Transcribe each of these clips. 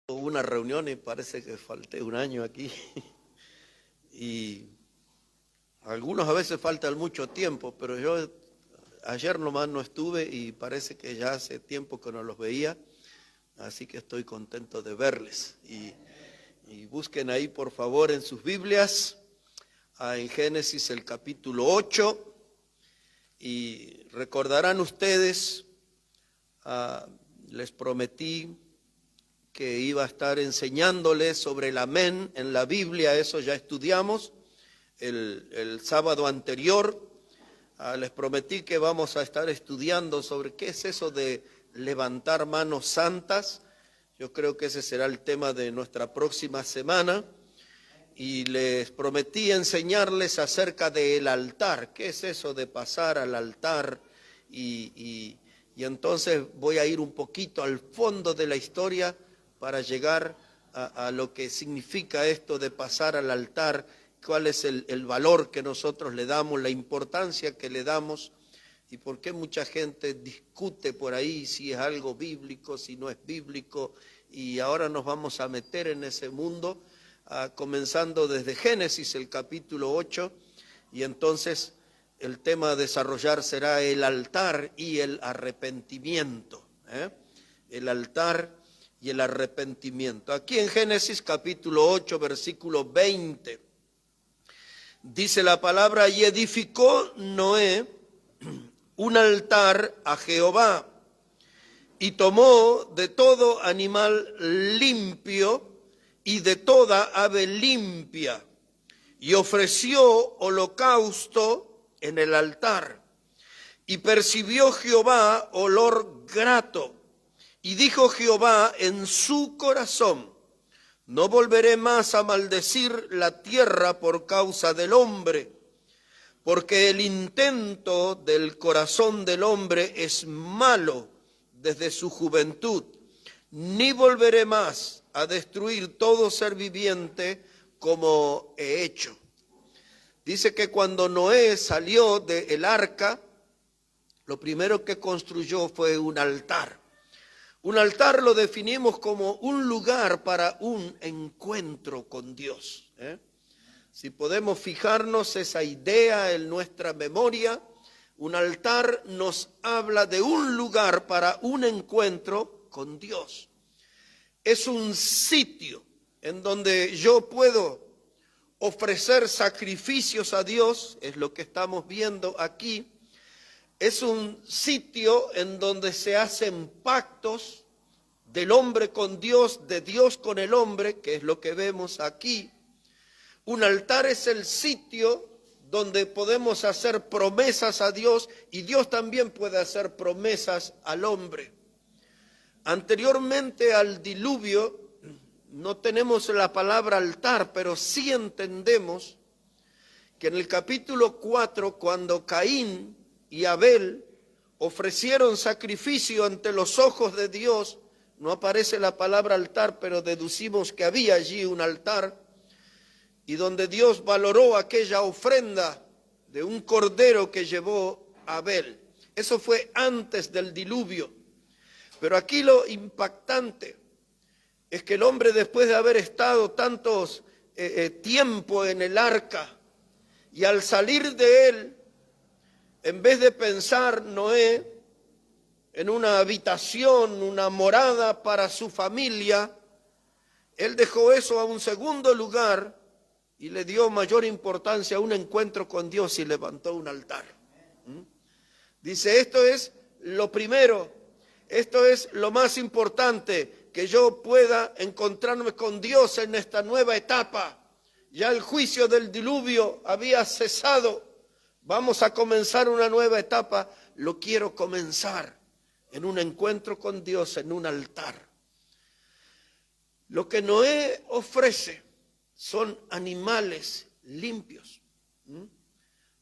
Hubo una reunión y parece que falté un año aquí. Y algunos a veces faltan mucho tiempo, pero yo ayer nomás no estuve y parece que ya hace tiempo que no los veía, así que estoy contento de verles. Y busquen ahí por favor en sus Biblias, en Génesis el capítulo 8, y recordarán ustedes, les prometí que iba a estar enseñándoles sobre el amén en la Biblia. Eso ya estudiamos el sábado anterior. Les prometí que vamos a estar estudiando sobre qué es eso de levantar manos santas. Yo creo que ese será el tema de nuestra próxima semana. Y les prometí enseñarles acerca del altar. ¿Qué es eso de pasar al altar? Y entonces voy a ir un poquito al fondo de la historia para llegar a lo que significa esto de pasar al altar, cuál es el valor que nosotros le damos, la importancia que le damos y por qué mucha gente discute por ahí si es algo bíblico, si no es bíblico. Y ahora nos vamos a meter en ese mundo, comenzando desde Génesis el capítulo 8, y entonces el tema a desarrollar será el altar y el arrepentimiento. El altar y el arrepentimiento. Aquí en Génesis capítulo 8, versículo 20, dice la palabra: y edificó Noé un altar a Jehová, y tomó de todo animal limpio y de toda ave limpia, y ofreció holocausto en el altar. Y percibió Jehová olor grato. Y dijo Jehová en su corazón: no volveré más a maldecir la tierra por causa del hombre, porque el intento del corazón del hombre es malo desde su juventud, ni volveré más a destruir todo ser viviente como he hecho. Dice que cuando Noé salió del arca, lo primero que construyó fue un altar. Un altar lo definimos como un lugar para un encuentro con Dios. Si podemos fijarnos esa idea en nuestra memoria, un altar nos habla de un lugar para un encuentro con Dios. Es un sitio en donde yo puedo ofrecer sacrificios a Dios, es lo que estamos viendo aquí. Es un sitio en donde se hacen pactos del hombre con Dios, de Dios con el hombre, que es lo que vemos aquí. Un altar es el sitio donde podemos hacer promesas a Dios y Dios también puede hacer promesas al hombre. Anteriormente al diluvio no tenemos la palabra altar, pero sí entendemos que en el capítulo 4, cuando Caín y Abel ofrecieron sacrificio ante los ojos de Dios, no aparece la palabra altar, pero deducimos que había allí un altar, y donde Dios valoró aquella ofrenda de un cordero que llevó Abel. Eso fue antes del diluvio. Pero aquí lo impactante es que el hombre, después de haber estado tantos tiempo en el arca, y al salir de él, en vez de pensar Noé en una habitación, una morada para su familia, él dejó eso a un segundo lugar y le dio mayor importancia a un encuentro con Dios y levantó un altar. Dice, esto es lo primero, esto es lo más importante, que yo pueda encontrarme con Dios en esta nueva etapa. Ya el juicio del diluvio había cesado. Vamos a comenzar una nueva etapa. Lo quiero comenzar en un encuentro con Dios, en un altar. Lo que Noé ofrece son animales limpios.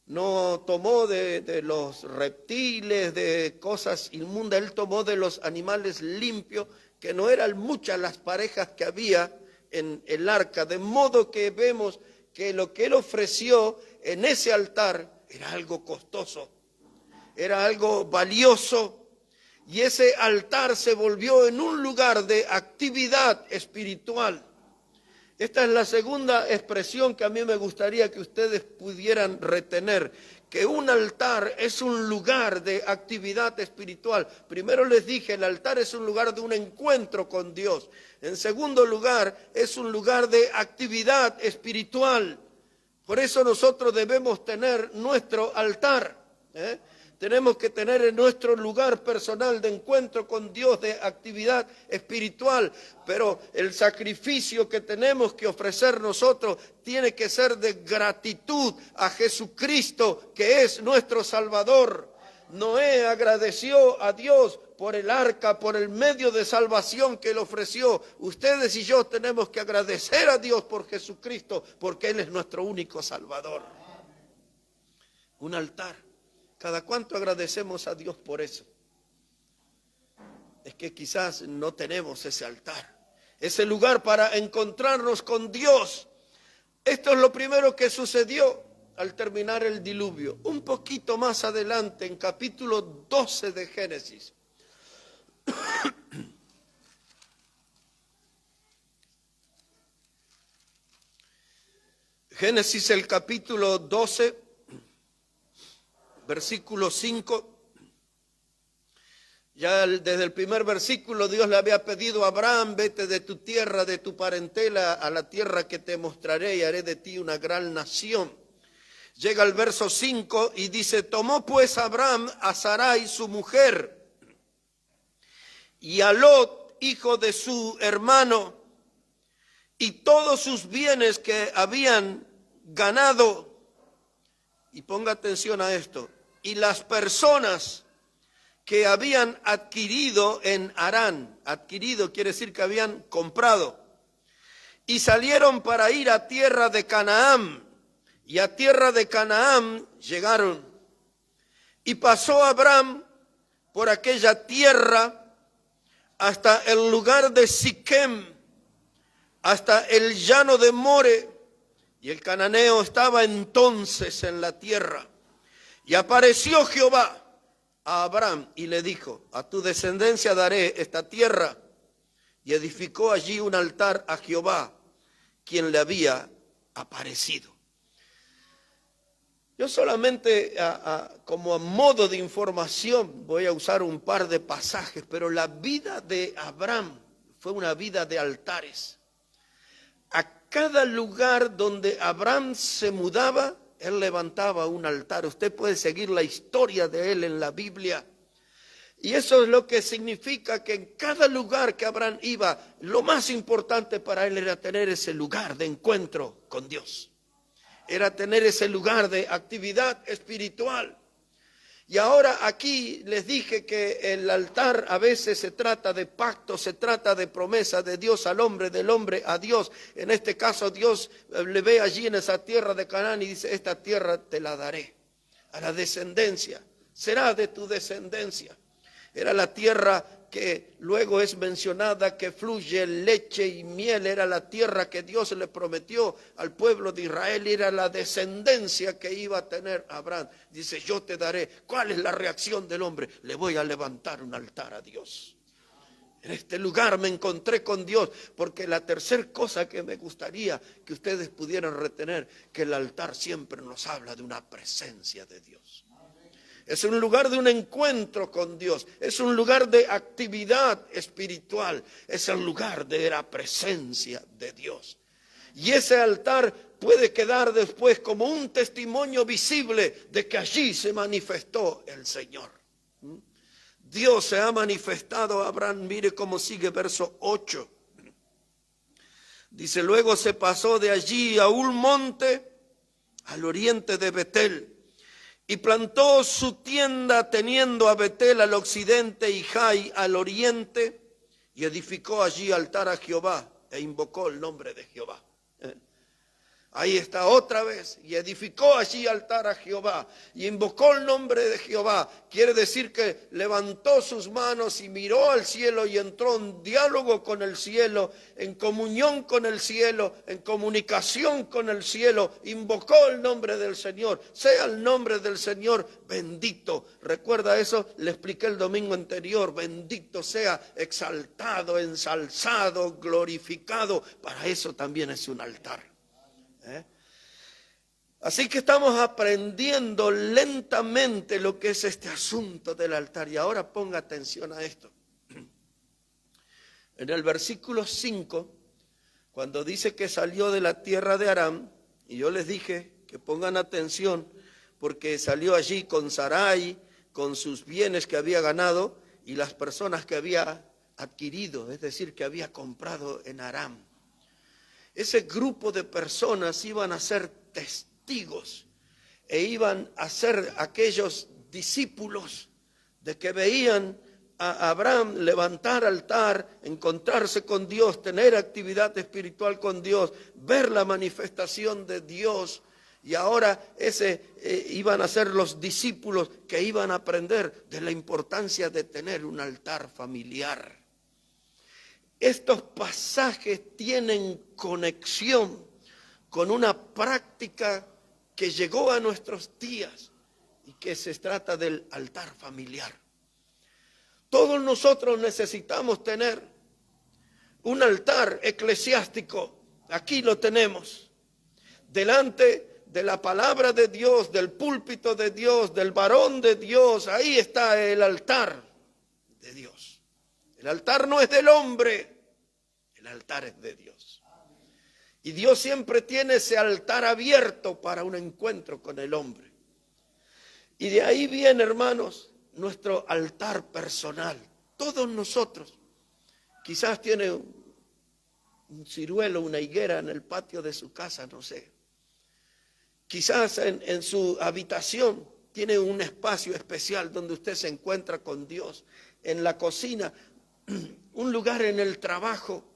No tomó de los reptiles, de cosas inmundas. Él tomó de los animales limpios, que no eran muchas las parejas que había en el arca. De modo que vemos que lo que él ofreció en ese altar era algo costoso, era algo valioso, Y ese altar se volvió en un lugar de actividad espiritual. Esta es la segunda expresión que a mí me gustaría que ustedes pudieran retener, que un altar es un lugar de actividad espiritual. Primero les dije, el altar es un lugar de un encuentro con Dios. En segundo lugar, es un lugar de actividad espiritual. Por eso nosotros debemos tener nuestro altar, Tenemos que tener en nuestro lugar personal de encuentro con Dios, de actividad espiritual, pero el sacrificio que tenemos que ofrecer nosotros tiene que ser de gratitud a Jesucristo, que es nuestro Salvador. Noé agradeció a Dios por el arca, por el medio de salvación que Él ofreció. Ustedes y yo tenemos que agradecer a Dios por Jesucristo, porque Él es nuestro único Salvador. Un altar. ¿Cada cuánto agradecemos a Dios por eso? Es que quizás no tenemos ese altar, ese lugar para encontrarnos con Dios. Esto es lo primero que sucedió al terminar el diluvio. Un poquito más adelante, en capítulo 12 de Génesis. Génesis, el capítulo 12. Versículo 5, ya desde el primer versículo Dios le había pedido a Abraham, vete de tu tierra, de tu parentela, a la tierra que te mostraré y haré de ti una gran nación. Llega el verso 5 y dice, tomó pues Abraham a Sarai su mujer y a Lot, hijo de su hermano, y todos sus bienes que habían ganado. Y ponga atención a esto. Y las personas que habían adquirido en Harán, adquirido quiere decir que habían comprado, y salieron para ir a tierra de Canaán, y a tierra de Canaán llegaron. Y pasó Abraham por aquella tierra hasta el lugar de Siquem, hasta el llano de More, y el cananeo estaba entonces en la tierra. Y apareció Jehová a Abraham y le dijo, a tu descendencia daré esta tierra. Y edificó allí un altar a Jehová, quien le había aparecido. Yo solamente como a modo de información voy a usar un par de pasajes, pero la vida de Abraham fue una vida de altares. A cada lugar donde Abraham se mudaba, él levantaba un altar. Usted puede seguir la historia de él en la Biblia. Y eso es lo que significa que en cada lugar que Abraham iba, lo más importante para él era tener ese lugar de encuentro con Dios. Era tener ese lugar de actividad espiritual. Y ahora aquí les dije que el altar a veces se trata de pacto, se trata de promesa de Dios al hombre, del hombre a Dios. En este caso Dios le ve allí en esa tierra de Canaán y dice, esta tierra te la daré a la descendencia, será de tu descendencia. Era la tierra que luego es mencionada que fluye leche y miel, era la tierra que Dios le prometió al pueblo de Israel, era la descendencia que iba a tener Abraham. Dice, yo te daré. ¿Cuál es la reacción del hombre? Le voy a levantar un altar a Dios. En este lugar me encontré con Dios, porque la tercera cosa que me gustaría que ustedes pudieran retener, que el altar siempre nos habla de una presencia de Dios. Es un lugar de un encuentro con Dios, es un lugar de actividad espiritual, es el lugar de la presencia de Dios. Y ese altar puede quedar después como un testimonio visible de que allí se manifestó el Señor. Dios se ha manifestado a Abraham. Mire cómo sigue verso 8. Dice, luego se pasó de allí a un monte al oriente de Betel y plantó su tienda teniendo a Betel al occidente y Jai al oriente y edificó allí altar a Jehová e invocó el nombre de Jehová. Ahí está otra vez, y edificó allí altar a Jehová, y invocó el nombre de Jehová. Quiere decir que levantó sus manos y miró al cielo y entró en diálogo con el cielo, en comunión con el cielo, en comunicación con el cielo. Invocó el nombre del Señor. Sea el nombre del Señor bendito. ¿Recuerda eso? Le expliqué el domingo anterior. Bendito sea, exaltado, ensalzado, glorificado. Para eso también es un altar. Así que estamos aprendiendo lentamente lo que es este asunto del altar. Y ahora ponga atención a esto. En el versículo 5, cuando dice que salió de la tierra de Aram, y yo les dije que pongan atención, porque salió allí con Sarai, con sus bienes que había ganado, y las personas que había adquirido, es decir, que había comprado en Aram. Ese grupo de personas iban a ser testigos e iban a ser aquellos discípulos de que veían a Abraham levantar altar, encontrarse con Dios, tener actividad espiritual con Dios, ver la manifestación de Dios. Y ahora iban a ser los discípulos que iban a aprender de la importancia de tener un altar familiar. Estos pasajes tienen conexión con una práctica que llegó a nuestros días y que se trata del altar familiar. Todos nosotros necesitamos tener un altar eclesiástico. Aquí lo tenemos, delante de la palabra de Dios, del púlpito de Dios, del varón de Dios. Ahí está el altar de Dios. El altar no es del hombre. El altar es de Dios. Y Dios siempre tiene ese altar abierto para un encuentro con el hombre. Y de ahí viene, hermanos, nuestro altar personal. Todos nosotros, quizás tiene un ciruelo, una higuera en el patio de su casa, no sé. Quizás en su habitación tiene un espacio especial donde usted se encuentra con Dios. En la cocina, un lugar en el trabajo,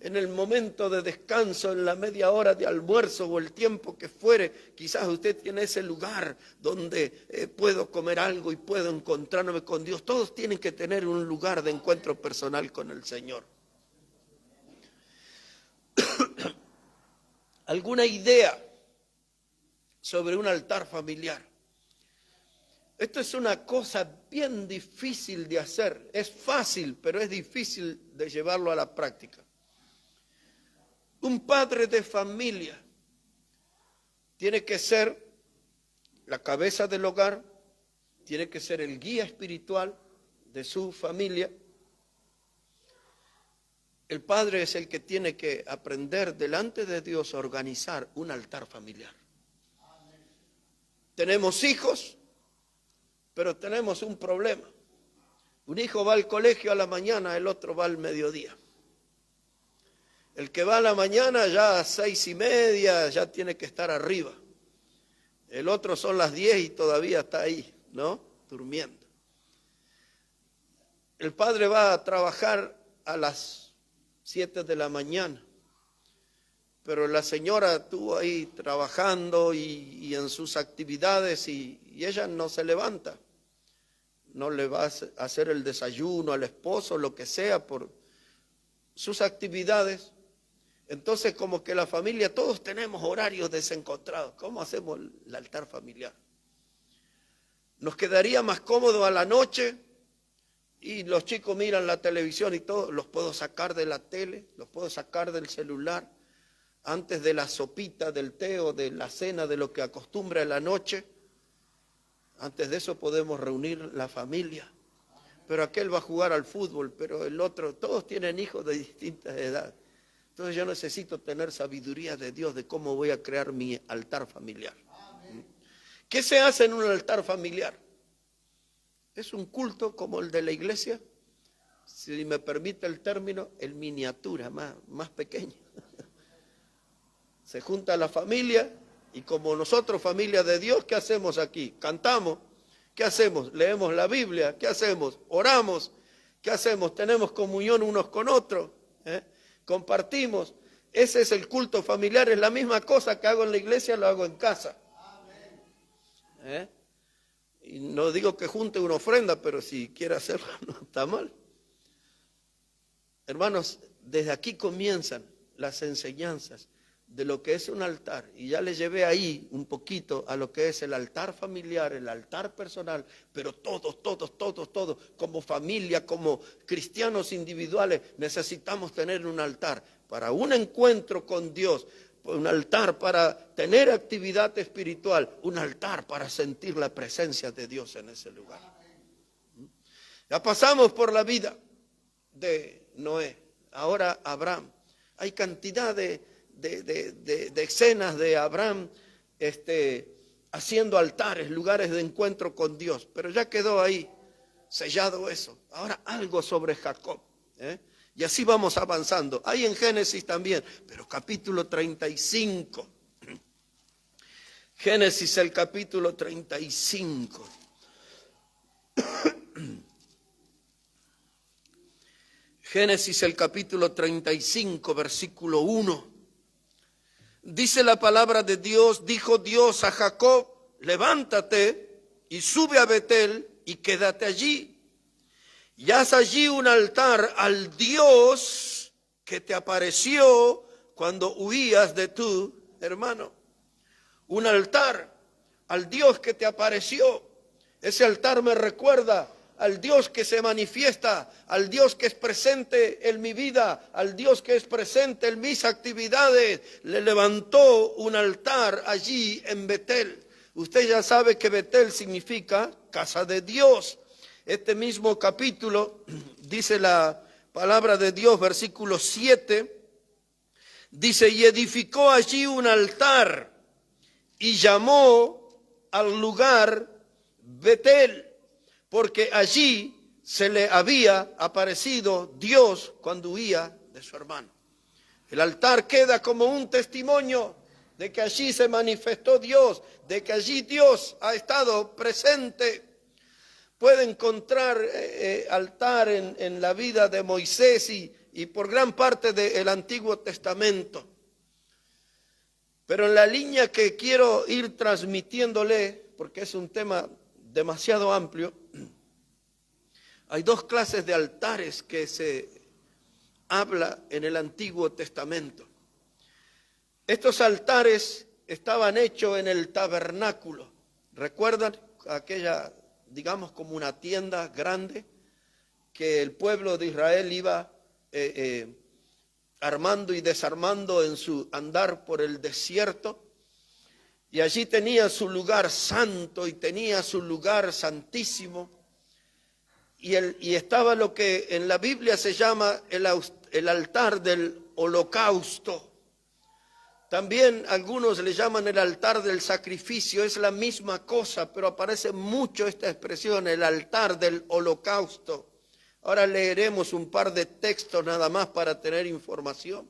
en el momento de descanso, en la media hora de almuerzo o el tiempo que fuere, quizás usted tiene ese lugar donde puedo comer algo y puedo encontrarme con Dios. Todos tienen que tener un lugar de encuentro personal con el Señor. ¿Alguna idea sobre un altar familiar? Esto es una cosa bien difícil de hacer. Es fácil, pero es difícil de llevarlo a la práctica. Un padre de familia tiene que ser la cabeza del hogar, tiene que ser el guía espiritual de su familia. El padre es el que tiene que aprender delante de Dios a organizar un altar familiar. Tenemos hijos, pero tenemos un problema. Un hijo va al colegio a la mañana, el otro va al mediodía. El que va a la mañana ya a 6:30 ya tiene que estar arriba. El otro son las 10 y todavía está ahí, ¿no? Durmiendo. El padre va a trabajar a las 7 de la mañana. Pero la señora estuvo ahí trabajando y en sus actividades y ella no se levanta. No le va a hacer el desayuno al esposo, lo que sea, por sus actividades. Entonces, como que la familia, todos tenemos horarios desencontrados. ¿Cómo hacemos el altar familiar? Nos quedaría más cómodo a la noche y los chicos miran la televisión y todo. Los puedo sacar de la tele, los puedo sacar del celular. Antes de la sopita, del té o de la cena, de lo que acostumbra en la noche. Antes de eso podemos reunir la familia. Pero aquel va a jugar al fútbol, pero el otro, todos tienen hijos de distintas edades. Entonces yo necesito tener sabiduría de Dios de cómo voy a crear mi altar familiar. ¿Qué se hace en un altar familiar? Es un culto como el de la iglesia, si me permite el término, en miniatura, más pequeño. Se junta la familia y como nosotros, familia de Dios, ¿qué hacemos aquí? Cantamos. ¿Qué hacemos? Leemos la Biblia. ¿Qué hacemos? Oramos. ¿Qué hacemos? Tenemos comunión unos con otros. Compartimos. Ese es el culto familiar, es la misma cosa que hago en la iglesia, lo hago en casa. Y no digo que junte una ofrenda, pero si quiere hacerlo no está mal. Hermanos, desde aquí comienzan las enseñanzas de lo que es un altar. Y ya les llevé ahí un poquito a lo que es el altar familiar, el altar personal, pero todos, como familia, como cristianos individuales, necesitamos tener un altar para un encuentro con Dios, un altar para tener actividad espiritual, un altar para sentir la presencia de Dios en ese lugar. Ya pasamos por la vida de Noé, ahora Abraham. Hay cantidad de escenas de Abraham haciendo altares, lugares de encuentro con Dios, pero ya quedó ahí sellado eso. Ahora algo sobre Jacob, y así vamos avanzando. Hay en Génesis también, pero capítulo 35. Génesis, el capítulo 35. Génesis, el capítulo 35, versículo 1. Dice la palabra de Dios, dijo Dios a Jacob, levántate y sube a Betel y quédate allí. Y haz allí un altar al Dios que te apareció cuando huías de tu hermano. Un altar al Dios que te apareció. Ese altar me recuerda al Dios que se manifiesta, al Dios que es presente en mi vida, al Dios que es presente en mis actividades. Le levantó un altar allí en Betel. Usted ya sabe que Betel significa casa de Dios. Este mismo capítulo, dice la palabra de Dios, versículo 7, dice, y edificó allí un altar y llamó al lugar Betel, porque allí se le había aparecido Dios cuando huía de su hermano. El altar queda como un testimonio de que allí se manifestó Dios, de que allí Dios ha estado presente. Puede encontrar altar en la vida de Moisés y por gran parte del Antiguo Testamento. Pero en la línea que quiero ir transmitiéndole, porque es un tema demasiado amplio, hay dos clases de altares que se habla en el Antiguo Testamento. Estos altares estaban hechos en el tabernáculo. ¿Recuerdan aquella, digamos, como una tienda grande que el pueblo de Israel iba armando y desarmando en su andar por el desierto? Y allí tenía su lugar santo y tenía su lugar santísimo. Y estaba lo que en la Biblia se llama el altar del holocausto. También algunos le llaman el altar del sacrificio, es la misma cosa, pero aparece mucho esta expresión, el altar del holocausto. Ahora leeremos un par de textos nada más para tener información,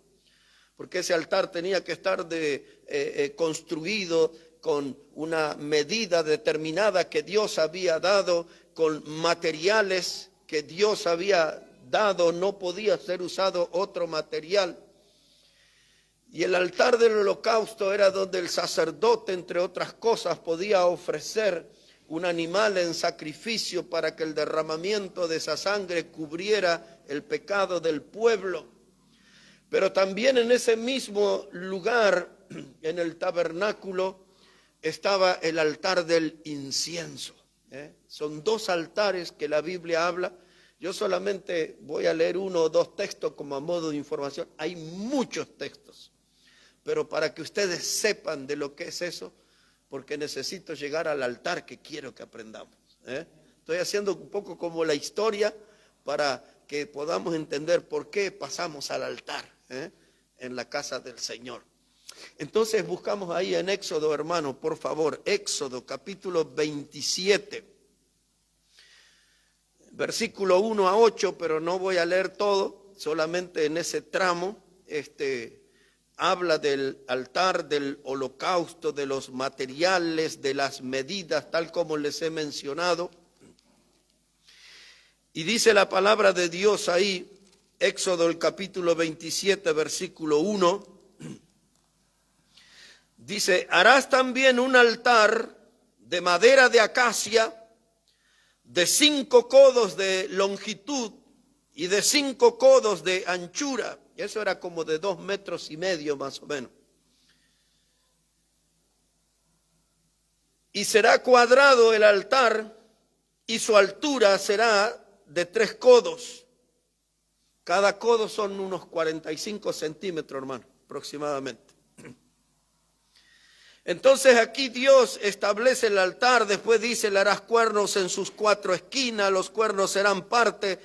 porque ese altar tenía que estar construido con una medida determinada que Dios había dado, con materiales que Dios había dado, no podía ser usado otro material. Y el altar del holocausto era donde el sacerdote, entre otras cosas, podía ofrecer un animal en sacrificio para que el derramamiento de esa sangre cubriera el pecado del pueblo. Pero también en ese mismo lugar, en el tabernáculo, estaba el altar del incienso. Son dos altares que la Biblia habla. Yo solamente voy a leer uno o dos textos como a modo de información. Hay muchos textos, pero para que ustedes sepan de lo que es eso, porque necesito llegar al altar que quiero que aprendamos. Estoy haciendo un poco como la historia para que podamos entender por qué pasamos al altar en la casa del Señor. Entonces buscamos ahí en Éxodo, hermano, por favor, Éxodo capítulo 27, versículo 1 a 8, pero no voy a leer todo, solamente en ese tramo, habla del altar, del holocausto, de los materiales, de las medidas, tal como les he mencionado. Y dice la palabra de Dios ahí, Éxodo el capítulo 27, versículo 1, Dice, harás también un altar de madera de acacia de 5 codos de longitud y de 5 codos de anchura. Eso era como de 2,5 metros más o menos. Y será cuadrado el altar y su altura será de 3 codos. Cada codo son unos 45 centímetros, hermano, aproximadamente. Entonces aquí Dios establece el altar, después dice, le harás cuernos en sus 4 esquinas, los cuernos serán parte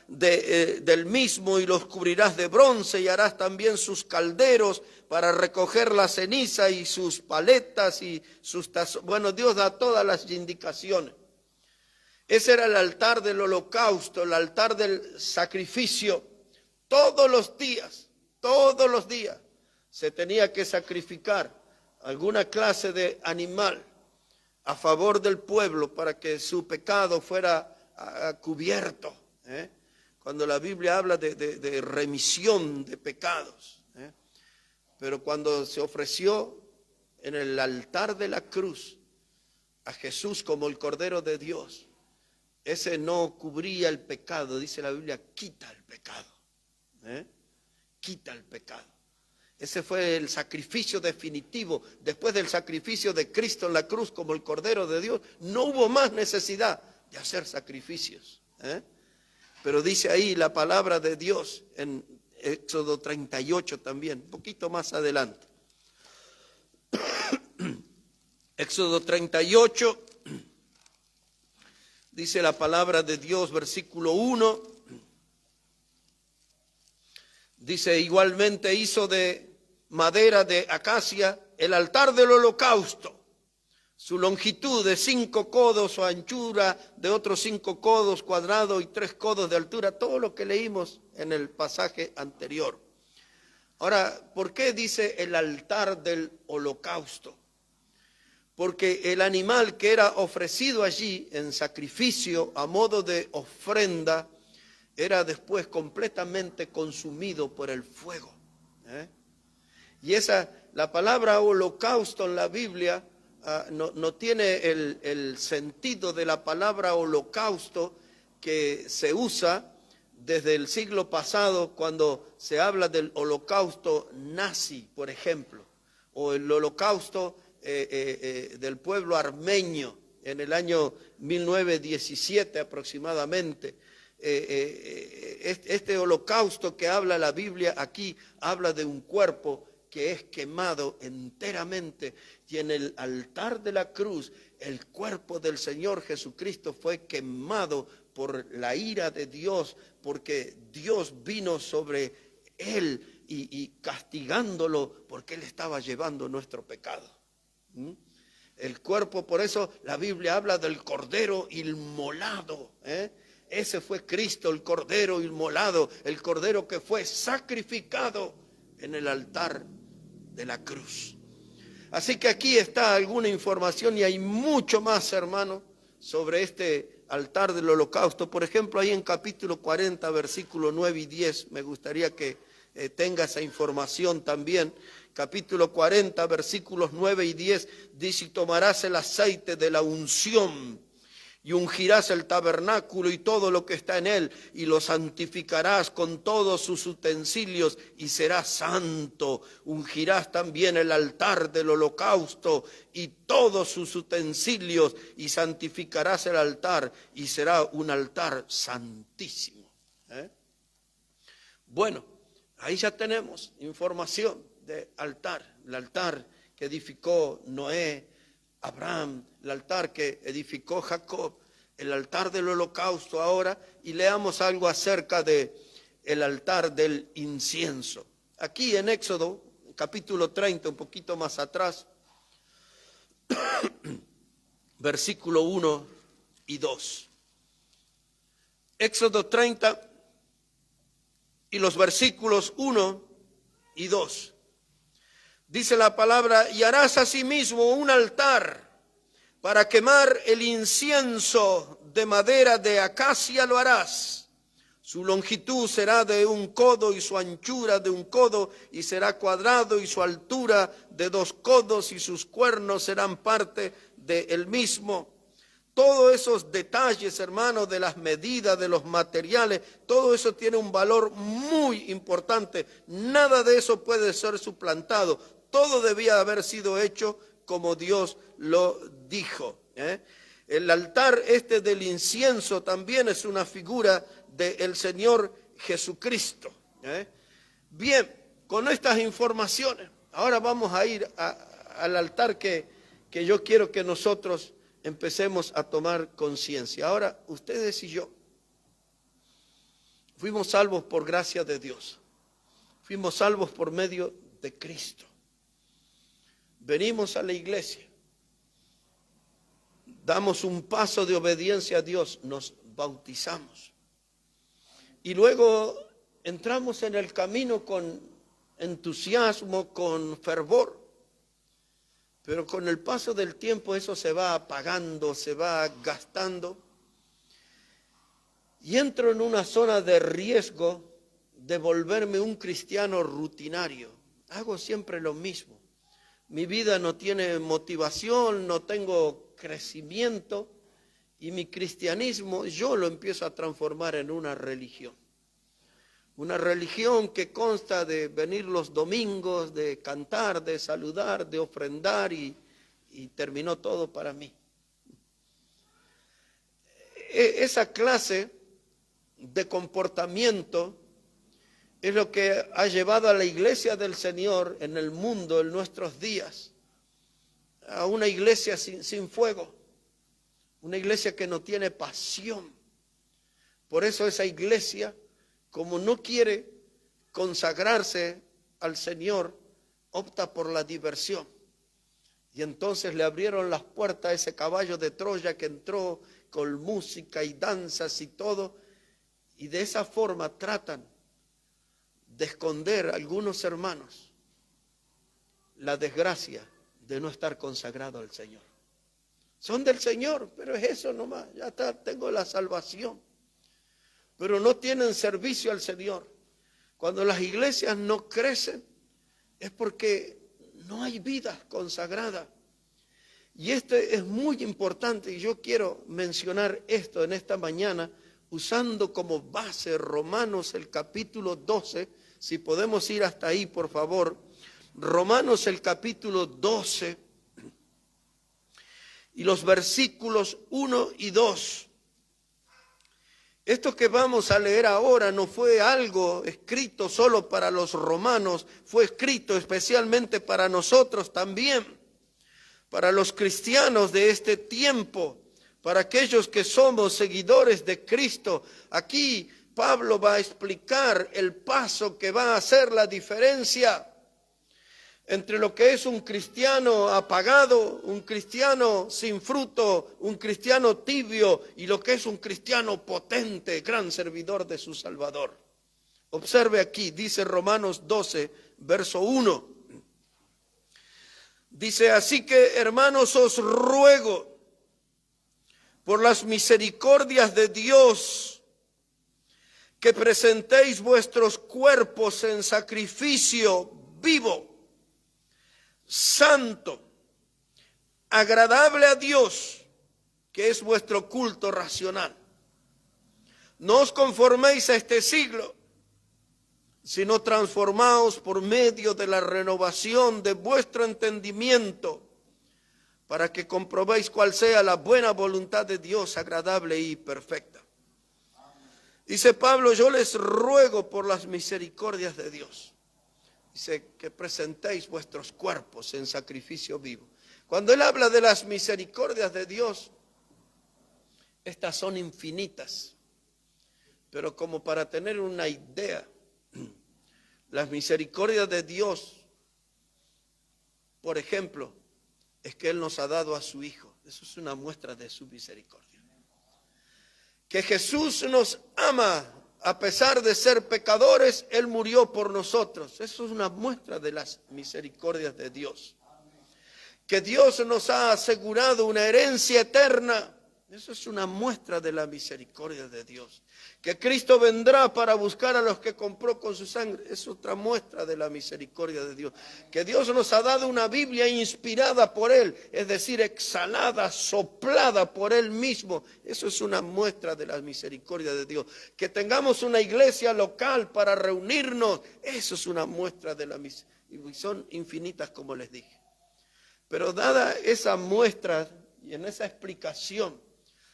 del mismo y los cubrirás de bronce y harás también sus calderos para recoger la ceniza y sus paletas y sus tazones. Bueno, Dios da todas las indicaciones. Ese era el altar del holocausto, el altar del sacrificio. Todos los días se tenía que sacrificar alguna clase de animal a favor del pueblo para que su pecado fuera cubierto. Cuando la Biblia habla de remisión de pecados. Pero cuando se ofreció en el altar de la cruz a Jesús como el Cordero de Dios, ese no cubría el pecado, dice la Biblia, quita el pecado. Quita el pecado. Ese fue el sacrificio definitivo. Después del sacrificio de Cristo en la cruz como el Cordero de Dios, no hubo más necesidad de hacer sacrificios. Pero dice ahí la palabra de Dios en Éxodo 38 también, un poquito más adelante. Éxodo 38, dice la palabra de Dios, versículo 1. Dice, igualmente hizo de madera de acacia el altar del holocausto. Su longitud de 5 codos, su anchura de otros 5 codos cuadrados y 3 codos de altura. Todo lo que leímos en el pasaje anterior. Ahora, ¿por qué dice el altar del holocausto? Porque el animal que era ofrecido allí en sacrificio a modo de ofrenda era después completamente consumido por el fuego. Y la palabra holocausto en la Biblia no tiene el sentido de la palabra holocausto que se usa desde el siglo pasado cuando se habla del holocausto nazi, por ejemplo, o el holocausto del pueblo armenio en el año 1917 aproximadamente. Este holocausto que habla la Biblia aquí habla de un cuerpo que es quemado enteramente, y en el altar de la cruz el cuerpo del Señor Jesucristo fue quemado por la ira de Dios, porque Dios vino sobre él y castigándolo porque él estaba llevando nuestro pecado. El cuerpo, por eso la Biblia habla del cordero inmolado. Ese fue Cristo, el cordero inmolado, el cordero que fue sacrificado en el altar de la cruz. Así que aquí está alguna información y hay mucho más, hermano, sobre este altar del holocausto. Por ejemplo, ahí en capítulo 40, versículos 9 y 10, me gustaría que tenga esa información también. Capítulo 40, versículos 9 y 10, dice, y tomarás el aceite de la unción y ungirás el tabernáculo y todo lo que está en él, y lo santificarás con todos sus utensilios, y será santo. Ungirás también el altar del holocausto y todos sus utensilios, y santificarás el altar, y será un altar santísimo. Bueno, ahí ya tenemos información de altar, el altar que edificó Noé, Abraham, el altar que edificó Jacob, el altar del holocausto ahora, y leamos algo acerca de el altar del incienso. Aquí en Éxodo, capítulo 30, un poquito más atrás, versículo 1 y 2. Éxodo 30 y los versículos 1 y 2. Dice la palabra, y harás asimismo un altar para quemar el incienso de madera de acacia lo harás. Su longitud será de 1 codo y su anchura de 1 codo, y será cuadrado, y su altura de 2 codos, y sus cuernos serán parte del mismo. Todos esos detalles, hermanos, de las medidas, de los materiales, todo eso tiene un valor muy importante. Nada de eso puede ser suplantado. Todo debía haber sido hecho como Dios lo dijo. El altar del incienso también es una figura del Señor Jesucristo. Bien, con estas informaciones, ahora vamos a ir al altar que yo quiero que nosotros empecemos a tomar conciencia. Ahora, ustedes y yo fuimos salvos por gracia de Dios. Fuimos salvos por medio de Cristo. Venimos a la iglesia. Damos un paso de obediencia a Dios. Nos bautizamos. Y luego entramos en el camino con entusiasmo, con fervor. Pero con el paso del tiempo eso se va apagando, se va gastando. Y entro en una zona de riesgo de volverme un cristiano rutinario. Hago siempre lo mismo. Mi vida no tiene motivación, no tengo crecimiento. Y mi cristianismo yo lo empiezo a transformar en una religión. Una religión que consta de venir los domingos, de cantar, de saludar, de ofrendar y terminó todo para mí. Esa clase de comportamiento es lo que ha llevado a la iglesia del Señor en el mundo, en nuestros días, a una iglesia sin fuego, una iglesia que no tiene pasión. Por eso esa iglesia, como no quiere consagrarse al Señor, opta por la diversión. Y entonces le abrieron las puertas a ese caballo de Troya que entró con música y danzas y todo. Y de esa forma tratan de esconder a algunos hermanos la desgracia de no estar consagrado al Señor. Son del Señor, pero es eso nomás, ya está, tengo la salvación. Pero no tienen servicio al Señor. Cuando las iglesias no crecen es porque no hay vida consagrada. Y esto es muy importante y yo quiero mencionar esto en esta mañana usando como base Romanos el capítulo 12. Si podemos ir hasta ahí, por favor. Romanos el capítulo 12 y los versículos 1 y 2. Esto que vamos a leer ahora no fue algo escrito solo para los romanos, fue escrito especialmente para nosotros también, para los cristianos de este tiempo, para aquellos que somos seguidores de Cristo. Aquí Pablo va a explicar el paso que va a hacer la diferencia entre lo que es un cristiano apagado, un cristiano sin fruto, un cristiano tibio y lo que es un cristiano potente, gran servidor de su Salvador. Observe aquí, dice Romanos 12, verso 1. Dice, así que hermanos os ruego por las misericordias de Dios que presentéis vuestros cuerpos en sacrificio vivo, santo, agradable a Dios, que es vuestro culto racional. No os conforméis a este siglo, sino transformaos por medio de la renovación de vuestro entendimiento, para que comprobéis cuál sea la buena voluntad de Dios, agradable y perfecta. Dice Pablo, yo les ruego por las misericordias de Dios. Dice que presentéis vuestros cuerpos en sacrificio vivo. Cuando él habla de las misericordias de Dios, estas son infinitas. Pero como para tener una idea, las misericordias de Dios, por ejemplo, es que Él nos ha dado a su Hijo. Eso es una muestra de su misericordia. Que Jesús nos ama. A pesar de ser pecadores, Él murió por nosotros. Eso es una muestra de las misericordias de Dios. Que Dios nos ha asegurado una herencia eterna. Eso es una muestra de la misericordia de Dios. Que Cristo vendrá para buscar a los que compró con su sangre, es otra muestra de la misericordia de Dios. Que Dios nos ha dado una Biblia inspirada por Él, es decir, exhalada, soplada por Él mismo. Eso es una muestra de la misericordia de Dios. Que tengamos una iglesia local para reunirnos, eso es una muestra de la misericordia. Y son infinitas, como les dije. Pero dada esa muestra y en esa explicación,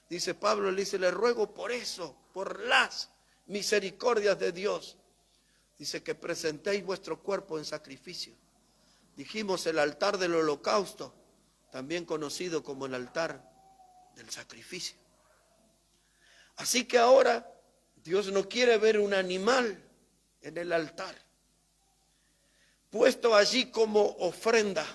dice Pablo, le dice, le ruego por eso, por las misericordias de Dios. Dice que presentéis vuestro cuerpo en sacrificio. Dijimos el altar del holocausto, también conocido como el altar del sacrificio. Así que ahora Dios no quiere ver un animal en el altar, puesto allí como ofrenda.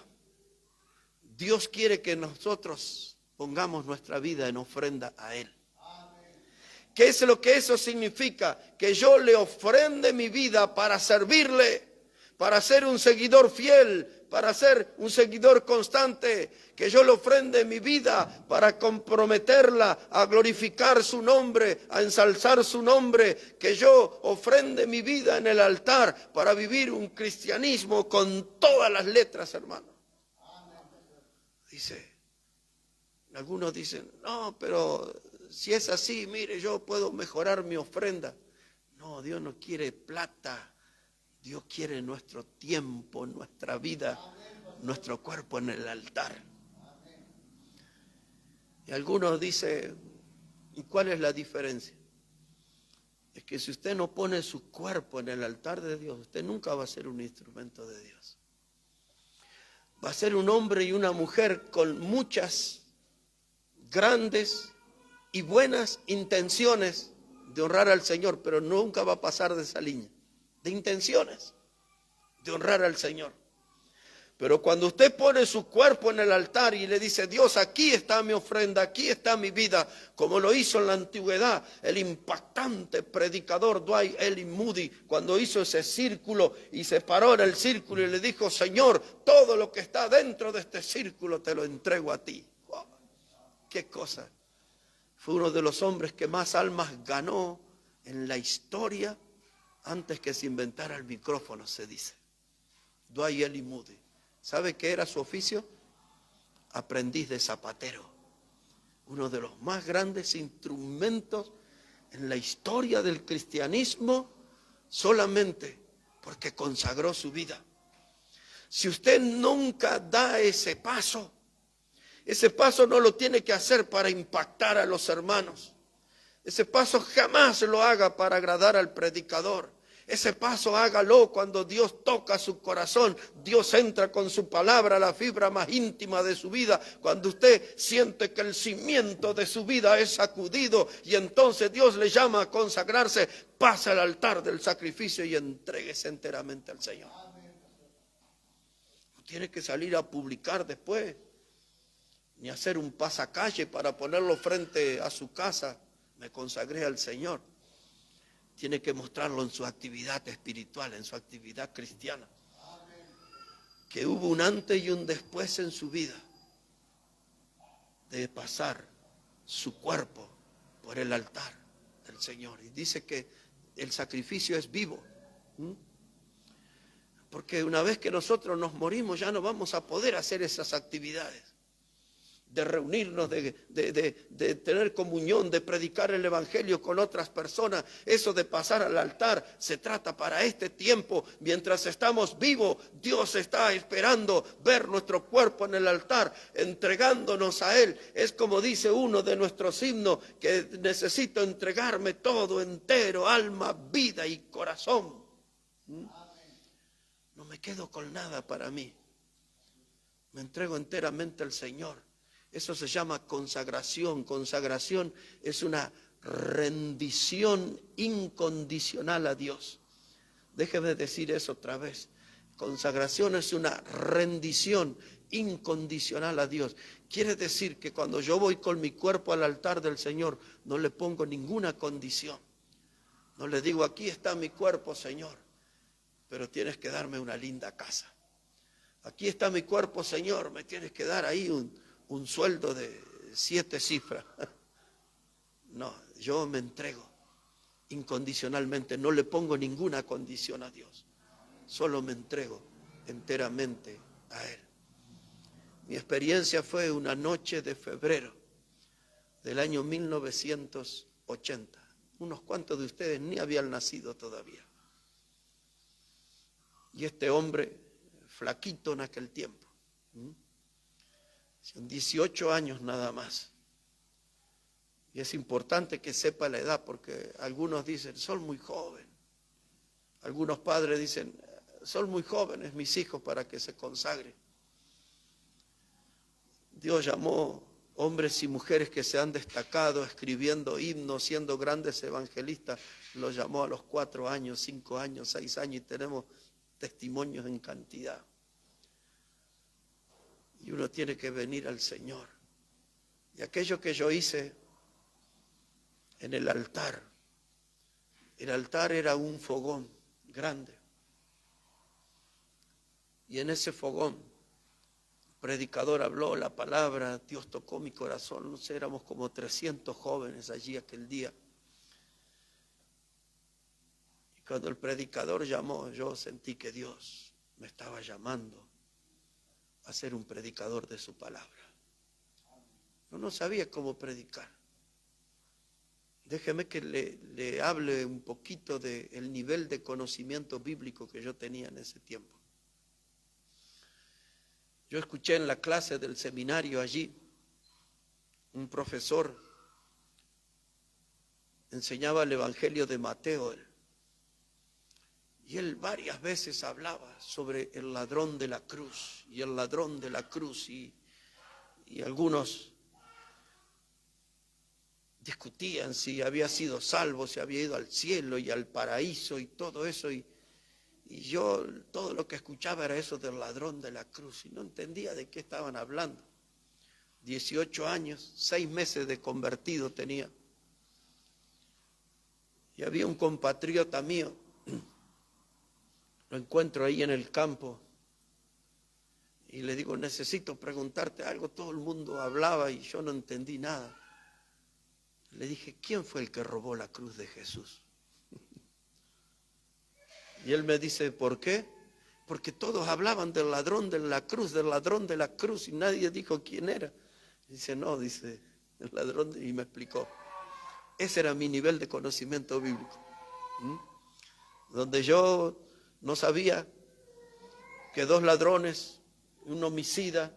Dios quiere que nosotros pongamos nuestra vida en ofrenda a Él. ¿Qué es lo que eso significa? Que yo le ofrende mi vida para servirle, para ser un seguidor fiel, para ser un seguidor constante. Que yo le ofrende mi vida para comprometerla a glorificar su nombre, a ensalzar su nombre. Que yo ofrende mi vida en el altar para vivir un cristianismo con todas las letras, hermano. Dice, algunos dicen, no, pero si es así, mire, yo puedo mejorar mi ofrenda. No, Dios no quiere plata, Dios quiere nuestro tiempo, nuestra vida, nuestro cuerpo en el altar. Y algunos dicen, ¿y cuál es la diferencia? Es que si usted no pone su cuerpo en el altar de Dios, usted nunca va a ser un instrumento de Dios. Va a ser un hombre y una mujer con muchas grandes y buenas intenciones de honrar al Señor, pero nunca va a pasar de esa línea, de intenciones de honrar al Señor. Pero cuando usted pone su cuerpo en el altar y le dice, Dios, aquí está mi ofrenda, aquí está mi vida, como lo hizo en la antigüedad el impactante predicador Dwight L. Moody, cuando hizo ese círculo y se paró en el círculo y le dijo, Señor, todo lo que está dentro de este círculo te lo entrego a ti. Wow, qué cosa. Fue uno de los hombres que más almas ganó en la historia antes que se inventara el micrófono, se dice. Dwight L. Moody. ¿Sabe qué era su oficio? Aprendiz de zapatero. Uno de los más grandes instrumentos en la historia del cristianismo, solamente porque consagró su vida. Si usted nunca da ese paso no lo tiene que hacer para impactar a los hermanos. Ese paso jamás lo haga para agradar al predicador. Ese paso hágalo cuando Dios toca su corazón. Dios entra con su palabra a la fibra más íntima de su vida. Cuando usted siente que el cimiento de su vida es sacudido y entonces Dios le llama a consagrarse, pasa al altar del sacrificio y entréguese enteramente al Señor. No tiene que salir a publicar después, ni hacer un pasacalle para ponerlo frente a su casa. Me consagré al Señor. Tiene que mostrarlo en su actividad espiritual, en su actividad cristiana. Que hubo un antes y un después en su vida de pasar su cuerpo por el altar del Señor. Y dice que el sacrificio es vivo. Porque una vez que nosotros nos morimos ya no vamos a poder hacer esas actividades. De reunirnos, de tener comunión, de predicar el evangelio con otras personas. Eso de pasar al altar se trata para este tiempo. Mientras estamos vivos, Dios está esperando ver nuestro cuerpo en el altar, entregándonos a Él. Es como dice uno de nuestros himnos, que necesito entregarme todo entero, alma, vida y corazón. No me quedo con nada para mí. Me entrego enteramente al Señor. Eso se llama consagración. Consagración es una rendición incondicional a Dios. Déjeme decir eso otra vez. Consagración es una rendición incondicional a Dios. Quiere decir que cuando yo voy con mi cuerpo al altar del Señor, no le pongo ninguna condición. No le digo, aquí está mi cuerpo, Señor, pero tienes que darme una linda casa. Aquí está mi cuerpo, Señor, me tienes que dar ahí un sueldo de 7 cifras. No, yo me entrego incondicionalmente, no le pongo ninguna condición a Dios, solo me entrego enteramente a Él. Mi experiencia fue una noche de febrero del año 1980. Unos cuantos de ustedes ni habían nacido todavía. Y este hombre, flaquito en aquel tiempo, son 18 años nada más. Y es importante que sepa la edad, porque algunos dicen, son muy jóvenes. Algunos padres dicen, son muy jóvenes mis hijos para que se consagren. Dios llamó hombres y mujeres que se han destacado escribiendo himnos, siendo grandes evangelistas. Los llamó a los 4 años, 5 años, 6 años y tenemos testimonios en cantidad. Y uno tiene que venir al Señor. Y aquello que yo hice en el altar era un fogón grande. Y en ese fogón, el predicador habló la palabra, Dios tocó mi corazón, no sé, éramos como 300 jóvenes allí aquel día. Y cuando el predicador llamó, yo sentí que Dios me estaba llamando a ser un predicador de su palabra. Yo no sabía cómo predicar. Déjeme que le hable un poquito del nivel de conocimiento bíblico que yo tenía en ese tiempo. Yo escuché en la clase del seminario allí, un profesor enseñaba el Evangelio de Mateo. Y él varias veces hablaba sobre el ladrón de la cruz y el ladrón de la cruz. Y algunos discutían si había sido salvo, si había ido al cielo y al paraíso y todo eso. Y yo todo lo que escuchaba era eso del ladrón de la cruz y no entendía de qué estaban hablando. 18 años, 6 meses de convertido tenía. Y había un compatriota mío, lo encuentro ahí en el campo y le digo, necesito preguntarte algo. Todo el mundo hablaba y yo no entendí nada. Le dije, ¿quién fue el que robó la cruz de Jesús? Y él me dice, ¿por qué? Porque todos hablaban del ladrón de la cruz, del ladrón de la cruz, y nadie dijo quién era. Dice, no, dice, el ladrón, y me explicó. Ese era mi nivel de conocimiento bíblico. Donde yo no sabía que 2 ladrones, un homicida,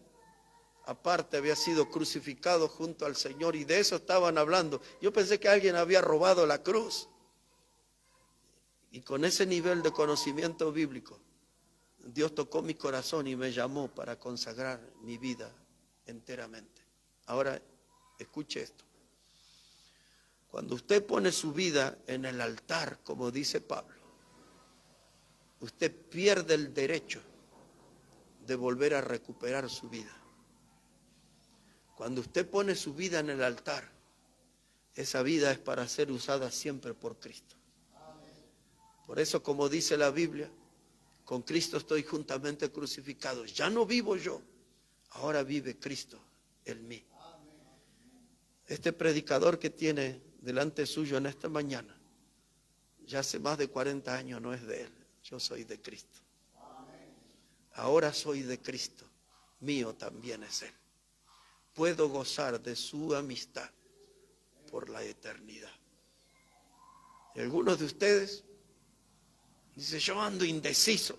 aparte había sido crucificado junto al Señor, y de eso estaban hablando. Yo pensé que alguien había robado la cruz. Y con ese nivel de conocimiento bíblico, Dios tocó mi corazón y me llamó para consagrar mi vida enteramente. Ahora, escuche esto. Cuando usted pone su vida en el altar, como dice Pablo, usted pierde el derecho de volver a recuperar su vida. Cuando usted pone su vida en el altar, esa vida es para ser usada siempre por Cristo. Por eso, como dice la Biblia, con Cristo estoy juntamente crucificado. Ya no vivo yo, ahora vive Cristo en mí. Este predicador que tiene delante suyo en esta mañana, ya hace más de 40 años no es de él, yo soy de Cristo. Ahora soy de Cristo, mío también es él. Puedo gozar de su amistad por la eternidad. Y algunos de ustedes dicen, yo ando indeciso.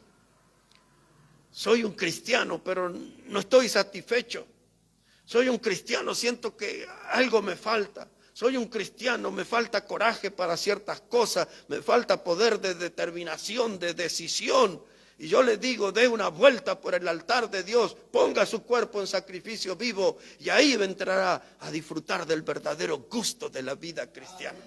Soy un cristiano, pero no estoy satisfecho. Soy un cristiano, siento que algo me falta. Soy un cristiano, me falta coraje para ciertas cosas, me falta poder de determinación, de decisión. Y yo les digo, dé una vuelta por el altar de Dios, ponga su cuerpo en sacrificio vivo y ahí entrará a disfrutar del verdadero gusto de la vida cristiana.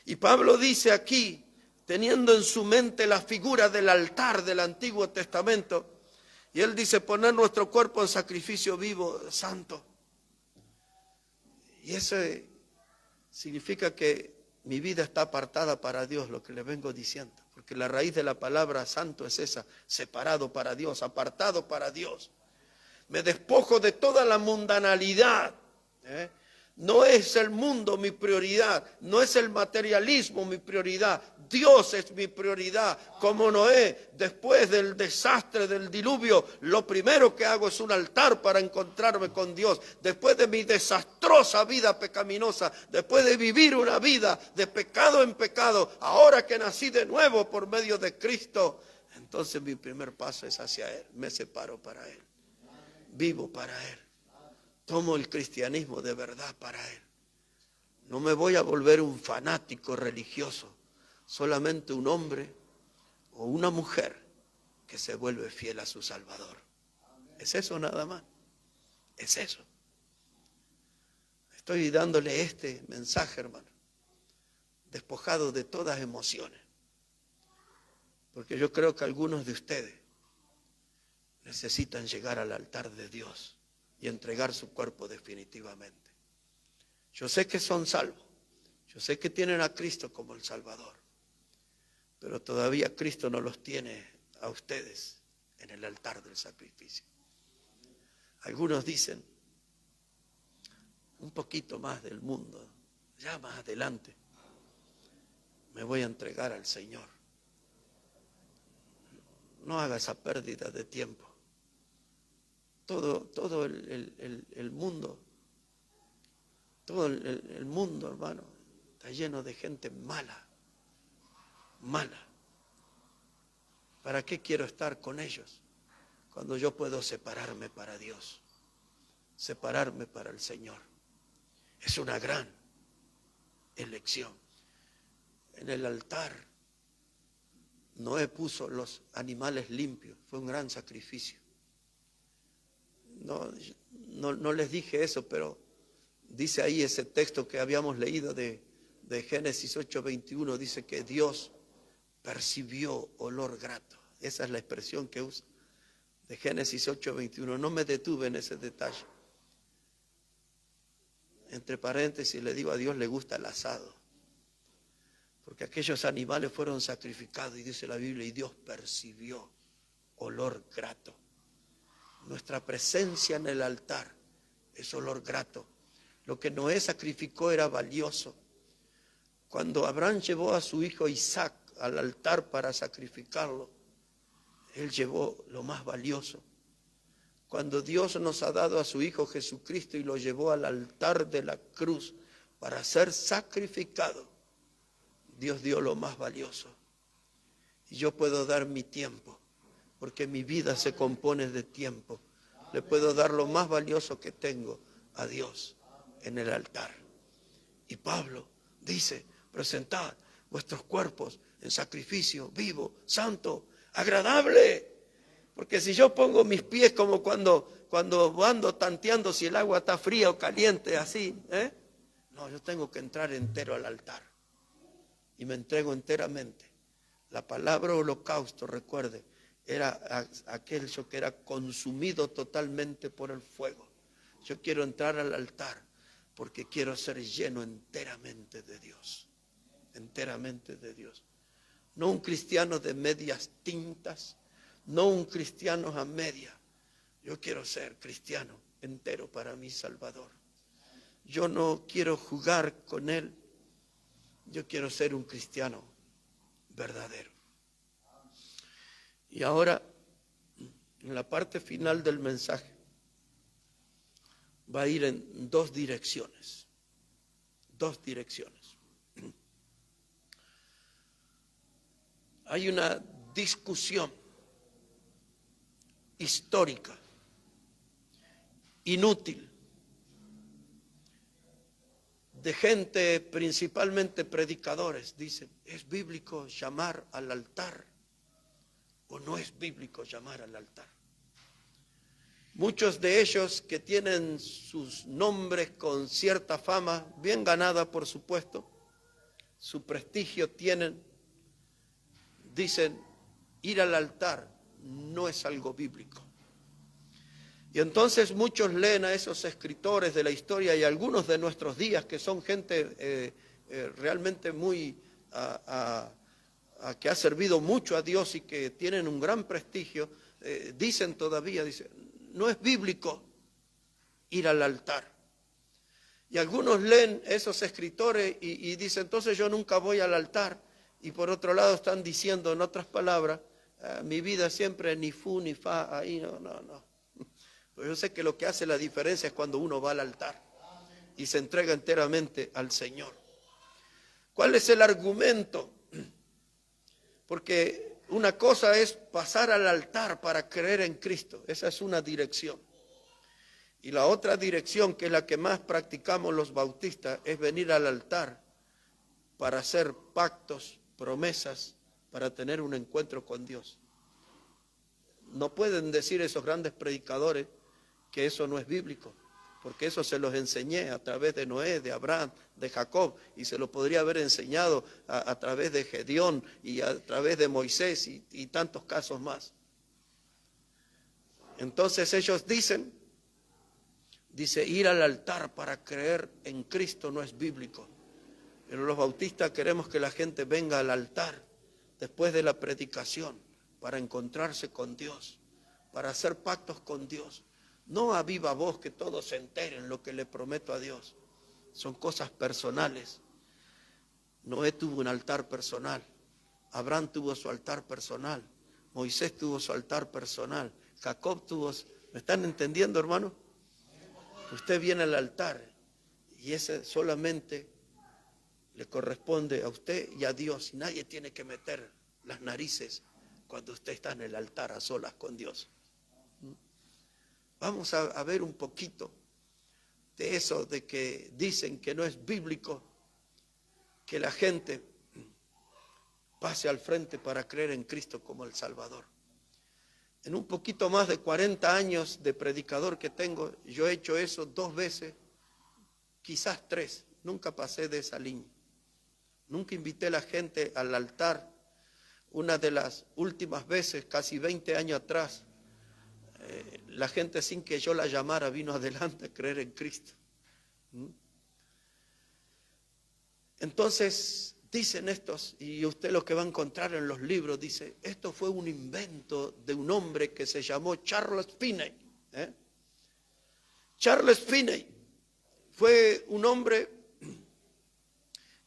Y Pablo dice aquí, teniendo en su mente la figura del altar del Antiguo Testamento, y él dice, poner nuestro cuerpo en sacrificio vivo, santo. Y eso significa que mi vida está apartada para Dios, lo que le vengo diciendo. Porque la raíz de la palabra santo es esa, separado para Dios, apartado para Dios. Me despojo de toda la mundanalidad, No es el mundo mi prioridad, no es el materialismo mi prioridad. Dios es mi prioridad. Como Noé, después del desastre del diluvio, lo primero que hago es un altar para encontrarme con Dios. Después de mi desastrosa vida pecaminosa, después de vivir una vida de pecado en pecado, ahora que nací de nuevo por medio de Cristo, entonces mi primer paso es hacia Él. Me separo para Él. Vivo para Él. Tomo el cristianismo de verdad para Él. No me voy a volver un fanático religioso, solamente un hombre o una mujer que se vuelve fiel a su Salvador. Es eso nada más. Es eso. Estoy dándole este mensaje, hermano, despojado de todas emociones. Porque yo creo que algunos de ustedes necesitan llegar al altar de Dios y entregar su cuerpo definitivamente. Yo sé que son salvos, yo sé que tienen a Cristo como el Salvador, pero todavía Cristo no los tiene a ustedes en el altar del sacrificio. Algunos dicen, un poquito más del mundo, ya más adelante, me voy a entregar al Señor. No haga esa pérdida de tiempo. Todo el mundo, todo el mundo, hermano, está lleno de gente mala. ¿Para qué quiero estar con ellos cuando yo puedo separarme para Dios? Separarme para el Señor. Es una gran elección. En el altar, Noé puso los animales limpios. Fue un gran sacrificio. No les dije eso, pero dice ahí ese texto que habíamos leído de Génesis 8:21, dice que Dios percibió olor grato. Esa es la expresión que usa de Génesis 8:21. No me detuve en ese detalle. Entre paréntesis le digo, a Dios le gusta el asado, porque aquellos animales fueron sacrificados y dice la Biblia, y Dios percibió olor grato. Nuestra presencia en el altar es olor grato. Lo que Noé sacrificó era valioso. Cuando Abraham llevó a su hijo Isaac al altar para sacrificarlo, él llevó lo más valioso. Cuando Dios nos ha dado a su hijo Jesucristo y lo llevó al altar de la cruz para ser sacrificado, Dios dio lo más valioso. Y yo puedo dar mi tiempo, porque mi vida se compone de tiempo. Le puedo dar lo más valioso que tengo a Dios en el altar. Y Pablo dice, presentad vuestros cuerpos en sacrificio vivo, santo, agradable. Porque si yo pongo mis pies como cuando ando tanteando si el agua está fría o caliente, así, no, yo tengo que entrar entero al altar. Y me entrego enteramente. La palabra holocausto, recuerde, era aquello que era consumido totalmente por el fuego. Yo quiero entrar al altar porque quiero ser lleno enteramente de Dios. Enteramente de Dios. No un cristiano de medias tintas, no un cristiano a media. Yo quiero ser cristiano entero para mi Salvador. Yo no quiero jugar con Él. Yo quiero ser un cristiano verdadero. Y ahora, en la parte final del mensaje, va a ir en dos direcciones. Dos direcciones. Hay una discusión histórica, inútil, de gente, principalmente predicadores, dicen, ¿es bíblico llamar al altar o no es bíblico llamar al altar? Muchos de ellos que tienen sus nombres con cierta fama, bien ganada por supuesto, su prestigio tienen, dicen, ir al altar no es algo bíblico. Y entonces muchos leen a esos escritores de la historia y algunos de nuestros días que son gente realmente muy que ha servido mucho a Dios y que tienen un gran prestigio, dicen todavía, no es bíblico ir al altar. Y algunos leen esos escritores y dicen, entonces yo nunca voy al altar. Y por otro lado están diciendo, en otras palabras, mi vida siempre ni fu ni fa, ahí no. Pero yo sé que lo que hace la diferencia es cuando uno va al altar y se entrega enteramente al Señor. ¿Cuál es el argumento? Porque una cosa es pasar al altar para creer en Cristo, esa es una dirección. Y la otra dirección, que es la que más practicamos los bautistas, es venir al altar para hacer pactos, promesas, para tener un encuentro con Dios. No pueden decir esos grandes predicadores que eso no es bíblico, porque eso se los enseñé a través de Noé, de Abraham, de Jacob, y se lo podría haber enseñado a través de Gedeón y a través de Moisés y tantos casos más. Entonces ellos dice, ir al altar para creer en Cristo no es bíblico. Pero los bautistas queremos que la gente venga al altar después de la predicación para encontrarse con Dios, para hacer pactos con Dios. No a viva voz que todos se enteren lo que le prometo a Dios. Son cosas personales. Noé tuvo un altar personal. Abraham tuvo su altar personal. Moisés tuvo su altar personal. Jacob tuvo... ¿Me están entendiendo, hermano? Usted viene al altar y ese solamente le corresponde a usted y a Dios. Y nadie tiene que meter las narices cuando usted está en el altar a solas con Dios. Vamos a ver un poquito de eso, de que dicen que no es bíblico que la gente pase al frente para creer en Cristo como el Salvador. En un poquito más de 40 años de predicador que tengo, yo he hecho eso 2 veces, quizás 3, nunca pasé de esa línea. Nunca invité a la gente al altar. Una de las últimas veces, casi 20 años atrás, la gente sin que yo la llamara vino adelante a creer en Cristo. Entonces dicen estos, y usted lo que va a encontrar en los libros, dice, esto fue un invento de un hombre que se llamó Charles Finney. Charles Finney fue un hombre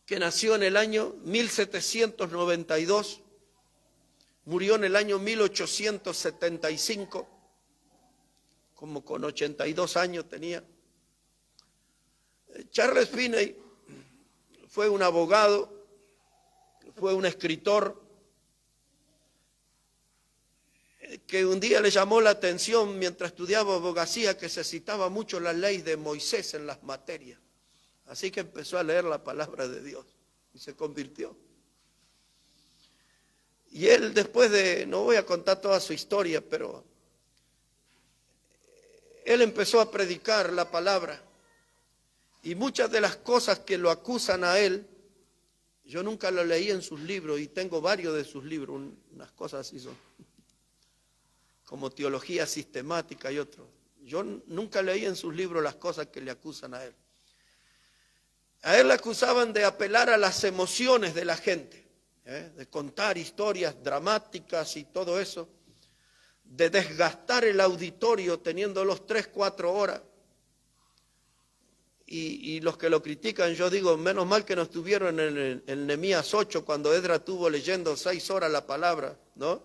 que nació en el año 1792, murió en el año 1875, como con 82 años tenía. Charles Finney fue un abogado, fue un escritor que un día le llamó la atención mientras estudiaba abogacía que se citaba mucho la ley de Moisés en las materias. Así que empezó a leer la palabra de Dios y se convirtió. Y él después de, no voy a contar toda su historia, pero él empezó a predicar la palabra. Y muchas de las cosas que lo acusan a él, yo nunca lo leí en sus libros y tengo varios de sus libros, unas cosas así son, como teología sistemática y otros. Yo nunca leí en sus libros las cosas que le acusan a él. A él le acusaban de apelar a las emociones de la gente, de contar historias dramáticas y todo eso, de desgastar el auditorio teniéndolos 3, 4 horas. Y los que lo critican, yo digo, menos mal que no estuvieron en Nehemías 8 cuando Esdras estuvo leyendo 6 horas la palabra, ¿no?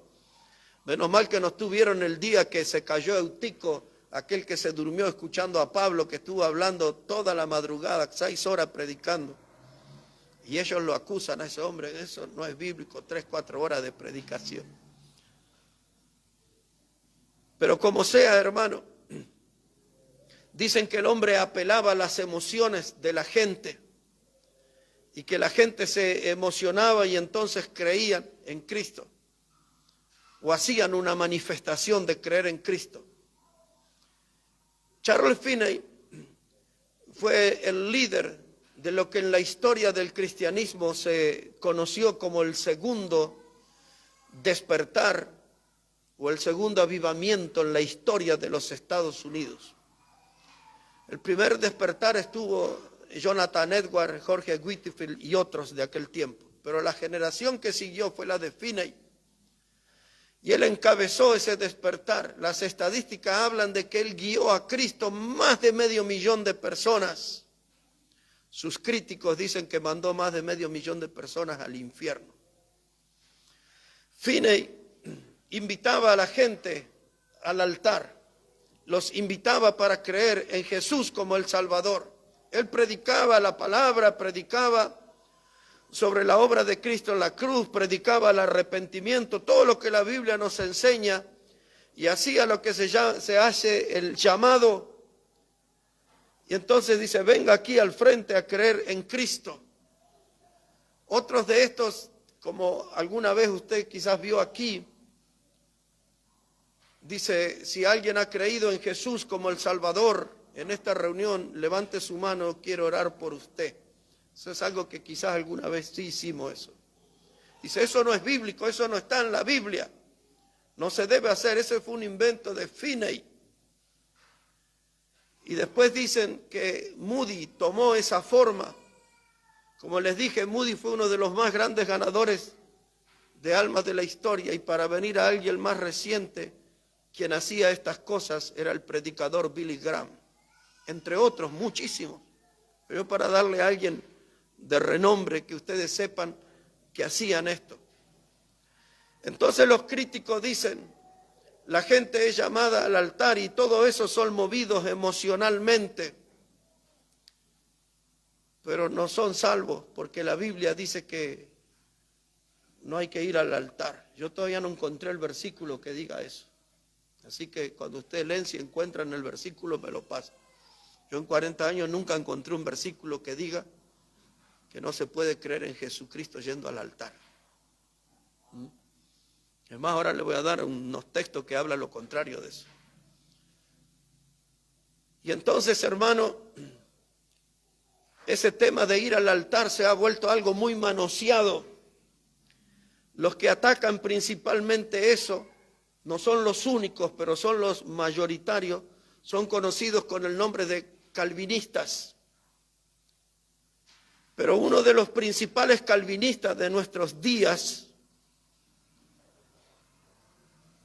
Menos mal que no estuvieron el día que se cayó Eutico, aquel que se durmió escuchando a Pablo, que estuvo hablando toda la madrugada, 6 horas predicando. Y ellos lo acusan a ese hombre, eso no es bíblico, 3, 4 horas de predicación. Pero como sea, hermano, dicen que el hombre apelaba a las emociones de la gente y que la gente se emocionaba y entonces creían en Cristo o hacían una manifestación de creer en Cristo. Charles Finney fue el líder de lo que en la historia del cristianismo se conoció como el segundo despertar o el segundo avivamiento en la historia de los Estados Unidos. El primer despertar estuvo Jonathan Edwards, Jorge Whitefield y otros de aquel tiempo, pero la generación que siguió fue la de Finney. Y él encabezó ese despertar. Las estadísticas hablan de que él guió a Cristo más de 500,000 de personas. Sus críticos dicen que mandó más de 500.000 de personas al infierno. Finney invitaba a la gente al altar, los invitaba para creer en Jesús como el Salvador. Él predicaba la palabra, predicaba sobre la obra de Cristo en la cruz, predicaba el arrepentimiento, todo lo que la Biblia nos enseña, y hacía lo que se hace el llamado. Y entonces dice, venga aquí al frente a creer en Cristo. Otros de estos, como alguna vez usted quizás vio aquí, dice, si alguien ha creído en Jesús como el Salvador en esta reunión, levante su mano, quiero orar por usted. Eso es algo que quizás alguna vez sí hicimos eso. Dice, eso no es bíblico, eso no está en la Biblia. No se debe hacer, ese fue un invento de Finney. Y después dicen que Moody tomó esa forma. Como les dije, Moody fue uno de los más grandes ganadores de almas de la historia. Y para venir a alguien más reciente, quien hacía estas cosas era el predicador Billy Graham. Entre otros, muchísimos. Pero para darle a alguien de renombre que ustedes sepan que hacían esto. Entonces los críticos dicen, la gente es llamada al altar y todo eso son movidos emocionalmente, pero no son salvos porque la Biblia dice que no hay que ir al altar. Yo todavía no encontré el versículo que diga eso. Así que cuando ustedes leen, si encuentran el versículo, me lo pasan. Yo en 40 años nunca encontré un versículo que diga que no se puede creer en Jesucristo yendo al altar. Es más, ahora le voy a dar unos textos que hablan lo contrario de eso. Y entonces, hermano, ese tema de ir al altar se ha vuelto algo muy manoseado. Los que atacan principalmente eso no son los únicos, pero son los mayoritarios, son conocidos con el nombre de calvinistas. Pero uno de los principales calvinistas de nuestros días,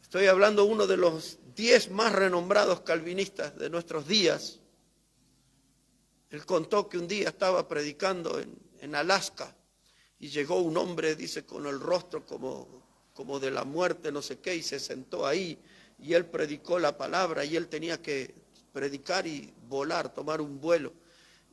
estoy hablando uno de los 10 más renombrados calvinistas de nuestros días, él contó que un día estaba predicando en Alaska y llegó un hombre, dice, con el rostro como de la muerte, no sé qué, y se sentó ahí y él predicó la palabra y él tenía que predicar y volar, tomar un vuelo.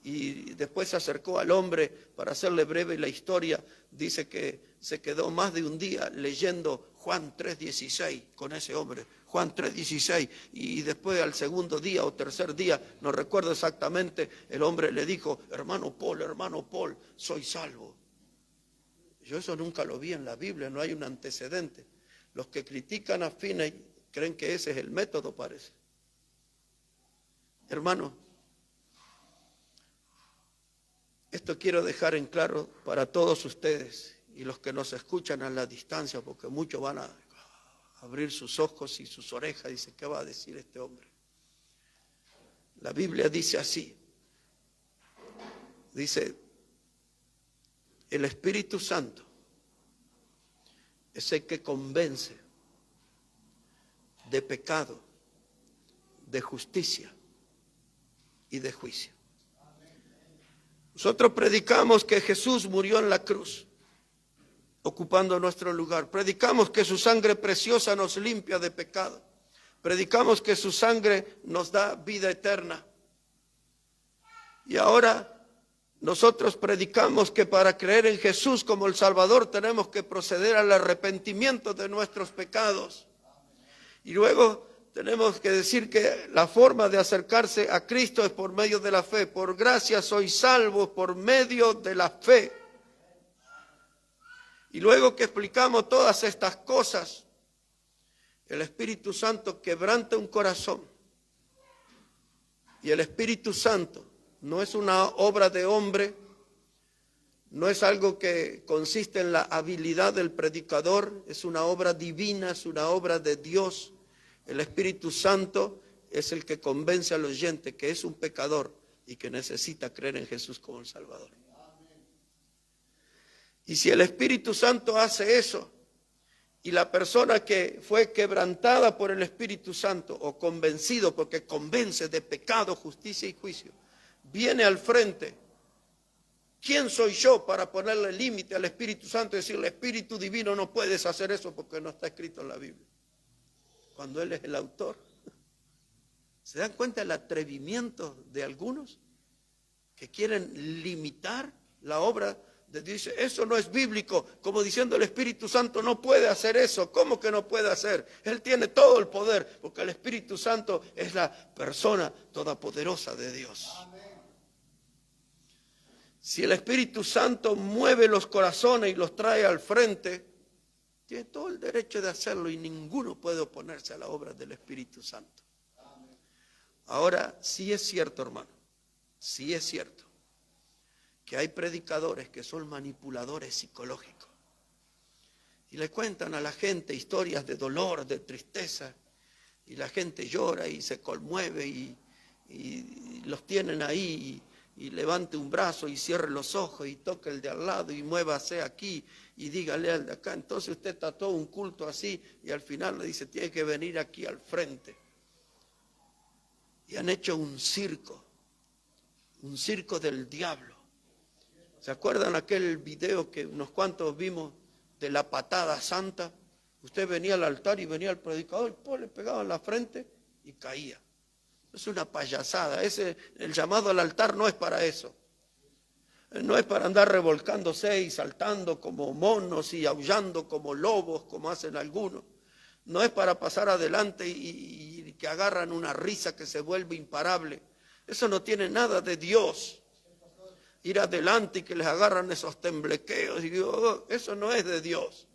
Y después se acercó al hombre, para hacerle breve la historia, dice que se quedó más de un día leyendo Juan 3:16 con ese hombre, Juan 3:16, y después al segundo día o tercer día, no recuerdo exactamente, el hombre le dijo, hermano Paul, soy salvo. Yo eso nunca lo vi en la Biblia, no hay un antecedente. Los que critican a Finney creen que ese es el método, parece. Hermano, esto quiero dejar en claro para todos ustedes y los que nos escuchan a la distancia, porque muchos van a abrir sus ojos y sus orejas y dicen, ¿qué va a decir este hombre? La Biblia dice así, dice, el Espíritu Santo es el que convence de pecado, de justicia y de juicio. Nosotros predicamos que Jesús murió en la cruz, ocupando nuestro lugar. Predicamos que su sangre preciosa nos limpia de pecado. Predicamos que su sangre nos da vida eterna. Y ahora nosotros predicamos que para creer en Jesús como el Salvador tenemos que proceder al arrepentimiento de nuestros pecados. Y luego tenemos que decir que la forma de acercarse a Cristo es por medio de la fe. Por gracia sois salvos por medio de la fe. Y luego que explicamos todas estas cosas, el Espíritu Santo quebranta un corazón. Y el Espíritu Santo no es una obra de hombre, no es algo que consiste en la habilidad del predicador, es una obra divina, es una obra de Dios. El Espíritu Santo es el que convence al oyente que es un pecador y que necesita creer en Jesús como el Salvador. Y si el Espíritu Santo hace eso, y la persona que fue quebrantada por el Espíritu Santo o convencido, porque convence de pecado, justicia y juicio, viene al frente ¿Quién soy yo para ponerle límite al Espíritu Santo y decirle, Espíritu Divino, no puedes hacer eso porque no está escrito en la Biblia? Cuando Él es el autor. ¿Se dan cuenta del atrevimiento de algunos que quieren limitar la obra de Dios? Dice, eso no es bíblico, como diciendo el Espíritu Santo no puede hacer eso. ¿Cómo que no puede hacer? Él tiene todo el poder, porque el Espíritu Santo es la persona todopoderosa de Dios. Si el Espíritu Santo mueve los corazones y los trae al frente, tiene todo el derecho de hacerlo y ninguno puede oponerse a la obra del Espíritu Santo. Ahora, sí es cierto, hermano, sí es cierto que hay predicadores que son manipuladores psicológicos y le cuentan a la gente historias de dolor, de tristeza, y la gente llora y se conmueve y los tienen ahí y levante un brazo y cierre los ojos y toque el de al lado y muévase aquí y dígale al de acá. Entonces usted está todo un culto así y al final le dice, tiene que venir aquí al frente. Y han hecho un circo del diablo. ¿Se acuerdan aquel video que unos cuantos vimos de la patada santa? Usted venía al altar y venía al predicador y le pegaba en la frente y caía. Es una payasada. El llamado al altar no es para eso. No es para andar revolcándose y saltando como monos y aullando como lobos, como hacen algunos. No es para pasar adelante y que agarran una risa que se vuelve imparable. Eso no tiene nada de Dios. Ir adelante y que les agarran esos temblequeos. Eso no es de Dios.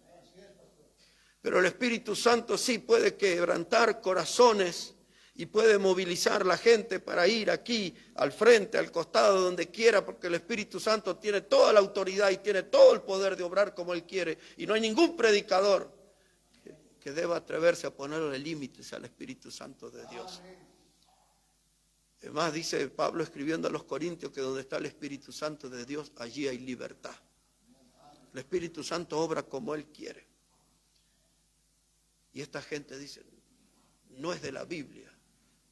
Pero el Espíritu Santo sí puede quebrantar corazones y puede movilizar la gente para ir aquí, al frente, al costado, donde quiera, porque el Espíritu Santo tiene toda la autoridad y tiene todo el poder de obrar como Él quiere. Y no hay ningún predicador que deba atreverse a ponerle límites al Espíritu Santo de Dios. Además, dice Pablo escribiendo a los Corintios que donde está el Espíritu Santo de Dios, allí hay libertad. El Espíritu Santo obra como Él quiere. Y esta gente dice, no es de la Biblia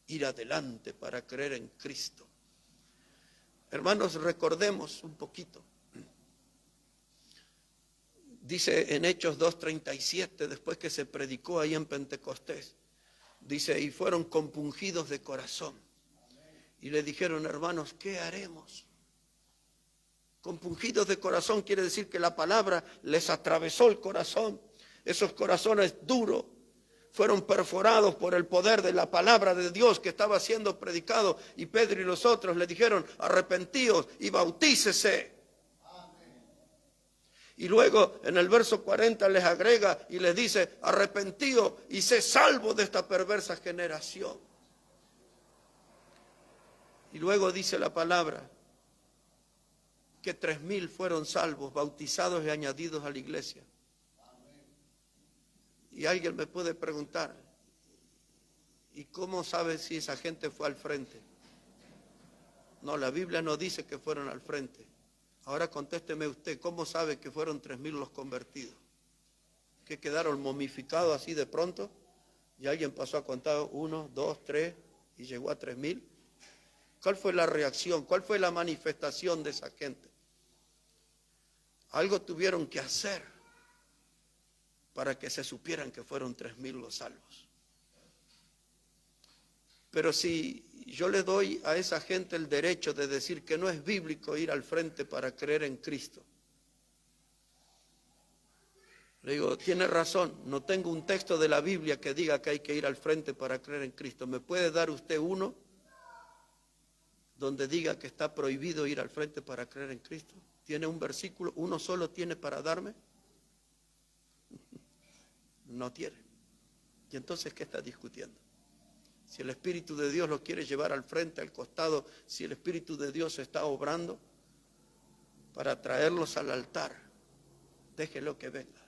ir adelante para creer en Cristo. Hermanos, recordemos un poquito. Dice en Hechos 2:37, después que se predicó ahí en Pentecostés, dice, y fueron compungidos de corazón. Y le dijeron, hermanos, ¿qué haremos? Compungidos de corazón quiere decir que la palabra les atravesó el corazón. Esos corazones duros fueron perforados por el poder de la palabra de Dios que estaba siendo predicado. Y Pedro y los otros le dijeron, arrepentíos y bautícese. Y luego en el verso 40 les agrega y les dice, arrepentíos y sé salvo de esta perversa generación. Y luego dice la palabra que 3,000 fueron salvos, bautizados y añadidos a la iglesia. Y alguien me puede preguntar, ¿y cómo sabe si esa gente fue al frente? No, la Biblia no dice que fueron al frente. Ahora contésteme usted, ¿cómo sabe que fueron 3,000 los convertidos? ¿Que quedaron momificados así de pronto? Y alguien pasó a contar 1, 2, 3 y llegó a 3,000. ¿Cuál fue la reacción? ¿Cuál fue la manifestación de esa gente? Algo tuvieron que hacer para que se supieran que fueron 3,000 los salvos. Pero si yo le doy a esa gente el derecho de decir que no es bíblico ir al frente para creer en Cristo, le digo, tiene razón, no tengo un texto de la Biblia que diga que hay que ir al frente para creer en Cristo. ¿Me puede dar usted uno donde diga que está prohibido ir al frente para creer en Cristo? ¿Tiene un versículo? ¿Uno solo tiene para darme? No tiene. ¿Y entonces qué está discutiendo? Si el Espíritu de Dios lo quiere llevar al frente, al costado, si el Espíritu de Dios está obrando para traerlos al altar, déjelo que venga.